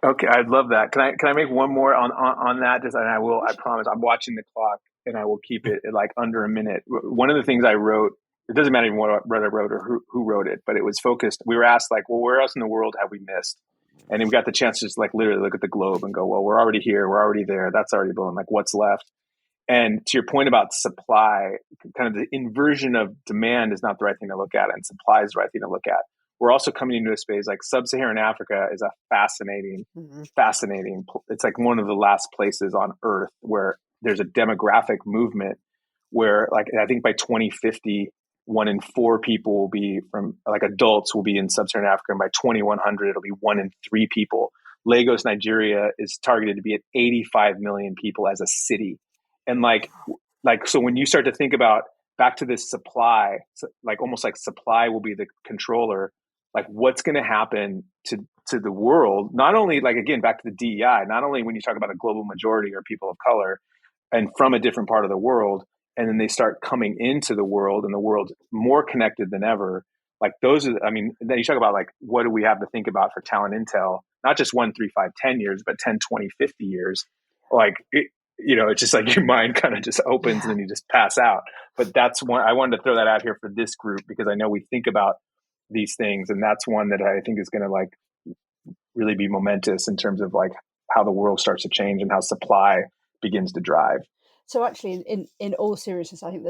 Okay, I'd love that. Can I make one more on that? Just, and I will. I promise. I'm watching the clock, and I will keep it at like under a minute. One of the things I wrote, it doesn't matter even what I wrote or who wrote it, but it was focused. We were asked, like, well, where else in the world have we missed? And then we got the chance to just like literally look at the globe and go, well, we're already here, we're already there, that's already blown. Like, what's left? And to your point about supply, kind of the inversion of demand is not the right thing to look at, and supply is the right thing to look at. We're also coming into a space like Sub-Saharan Africa is a fascinating. It's like one of the last places on Earth where there's a demographic movement where, like, I think by 2050, 1 in 4 people will be from, like, adults will be in Sub-Saharan Africa, and by 2100 it'll be 1 in 3 people. Lagos, Nigeria is targeted to be at 85 million people as a city. And like so when you start to think about back to this supply, like almost like supply will be the controller, like what's going to happen to the world, not only, like, again, back to the DEI, not only when you talk about a global majority or people of color and from a different part of the world, and then they start coming into the world and the world's more connected than ever. Like, those are, I mean, then you talk about, like, what do we have to think about for talent intel, not just 1, 3, 5, 10 years, but 10, 20, 50 years. Like, it's just like your mind kind of just opens and you just pass out. But that's one, I wanted to throw that out here for this group, because I know we think about these things, and that's one that I think is going to, like, really be momentous in terms of, like, how the world starts to change and how supply begins to drive. So actually, in all seriousness, I think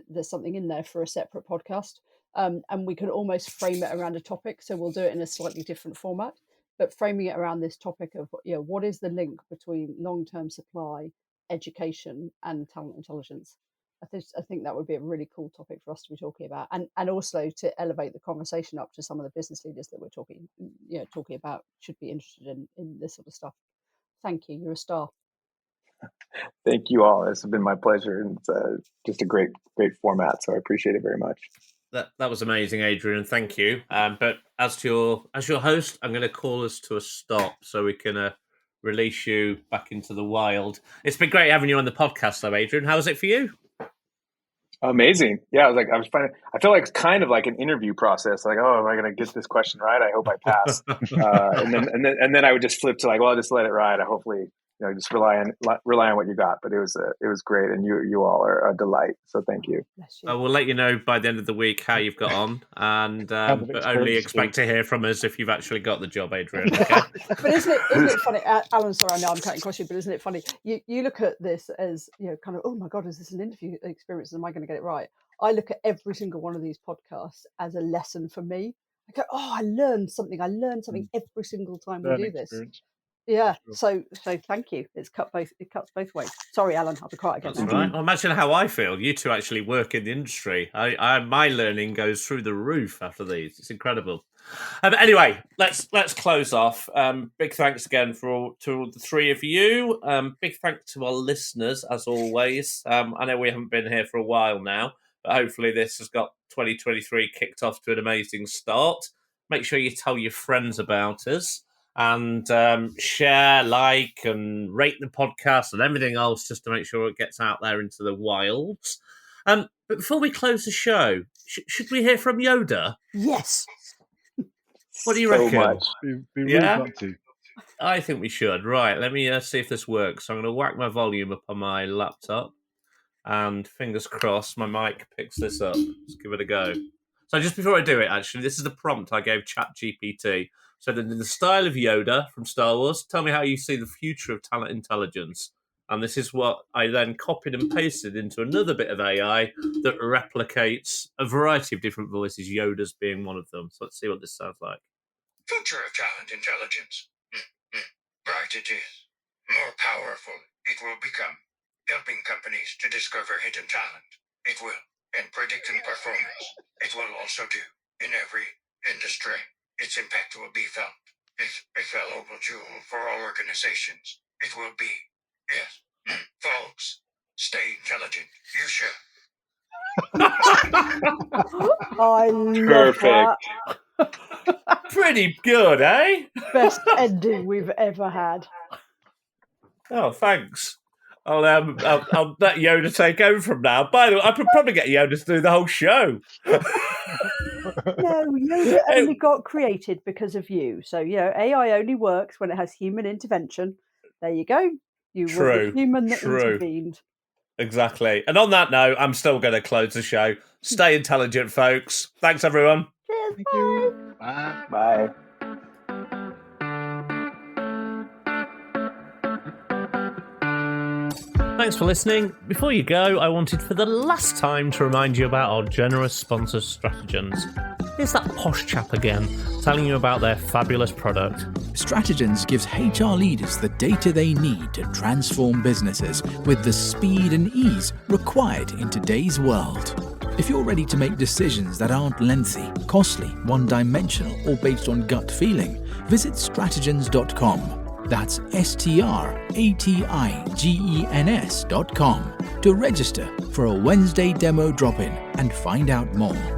there's something in there for a separate podcast, and we can almost frame it around a topic. So we'll do it in a slightly different format, but framing it around this topic of what is the link between long-term supply, education, and talent intelligence. I think that would be a really cool topic for us to be talking about, and also to elevate the conversation up to some of the business leaders that we're talking about should be interested in this sort of stuff. Thank you. You're a star. Thank you all. It's been my pleasure, and it's just a great format. So I appreciate it very much. That was amazing, Adrian. Thank you. But as your host, I'm going to call us to a stop so we can release you back into the wild. It's been great having you on the podcast, though, Adrian. How was it for you? Amazing. Yeah, I feel like it's kind of like an interview process. Like, oh, am I going to get this question right? I hope I pass. and then I would just flip to like, well, I'll just let it ride. I hopefully, just rely on what you got. But it was great, and you all are a delight. So thank you. We'll let you know by the end of the week how you've got on, and but only expect to hear from us if you've actually got the job, Adrian. Okay? But isn't it funny, Alan? Sorry, I know I'm cutting across you, but isn't it funny? You look at this as kind of, oh my God, is this an interview experience? Am I going to get it right? I look at every single one of these podcasts as a lesson for me. I go, oh, I learned something every single time we do this. Yeah, sure. So thank you. It cuts both ways. Sorry, Alan, I'll be quiet again. That's right. Well, imagine how I feel. You two actually work in the industry. My learning goes through the roof after these. It's incredible. Anyway, let's close off. Big thanks again to the three of you. Big thanks to our listeners, as always. I know we haven't been here for a while now, but hopefully this has got 2023 kicked off to an amazing start. Make sure you tell your friends about us. And share, like, and rate the podcast and everything else just to make sure it gets out there into the wilds. But before we close the show, should we hear from Yoda? Yes. What do you reckon? Much. We really want to. I think we should. Right, let me see if this works. So I'm going to whack my volume up on my laptop. And fingers crossed, my mic picks this up. Let's give it a go. So just before I do it, actually, this is the prompt I gave ChatGPT. So in the style of Yoda from Star Wars, tell me how you see the future of talent intelligence. And this is what I then copied and pasted into another bit of AI that replicates a variety of different voices, Yoda's being one of them. So let's see what this sounds like. Future of talent intelligence. Bright it is. More powerful it will become. Helping companies to discover hidden talent. It will. And predicting performance. It will also do. In every industry. Its impact will be felt. It's a valuable jewel for all organizations. It will be. Yes. Folks, stay intelligent. You should. I love that. Pretty good, eh? Best ending we've ever had. Oh, thanks. I'll let Yoda take over from now. By the way, I could probably get Yoda to do the whole show. No, Yoda only got created because of you. So, AI only works when it has human intervention. There you go. You were the human that intervened. Exactly. And on that note, I'm still going to close the show. Stay intelligent, folks. Thanks, everyone. Cheers. Thank you. Bye. Bye. Thanks for listening. Before you go, I wanted for the last time to remind you about our generous sponsor, Stratagens. Here's that posh chap again, telling you about their fabulous product. Stratagens gives HR leaders the data they need to transform businesses with the speed and ease required in today's world. If you're ready to make decisions that aren't lengthy, costly, one-dimensional, or based on gut feeling, visit stratagens.com. That's stratagens.com to register for a Wednesday demo drop-in and find out more.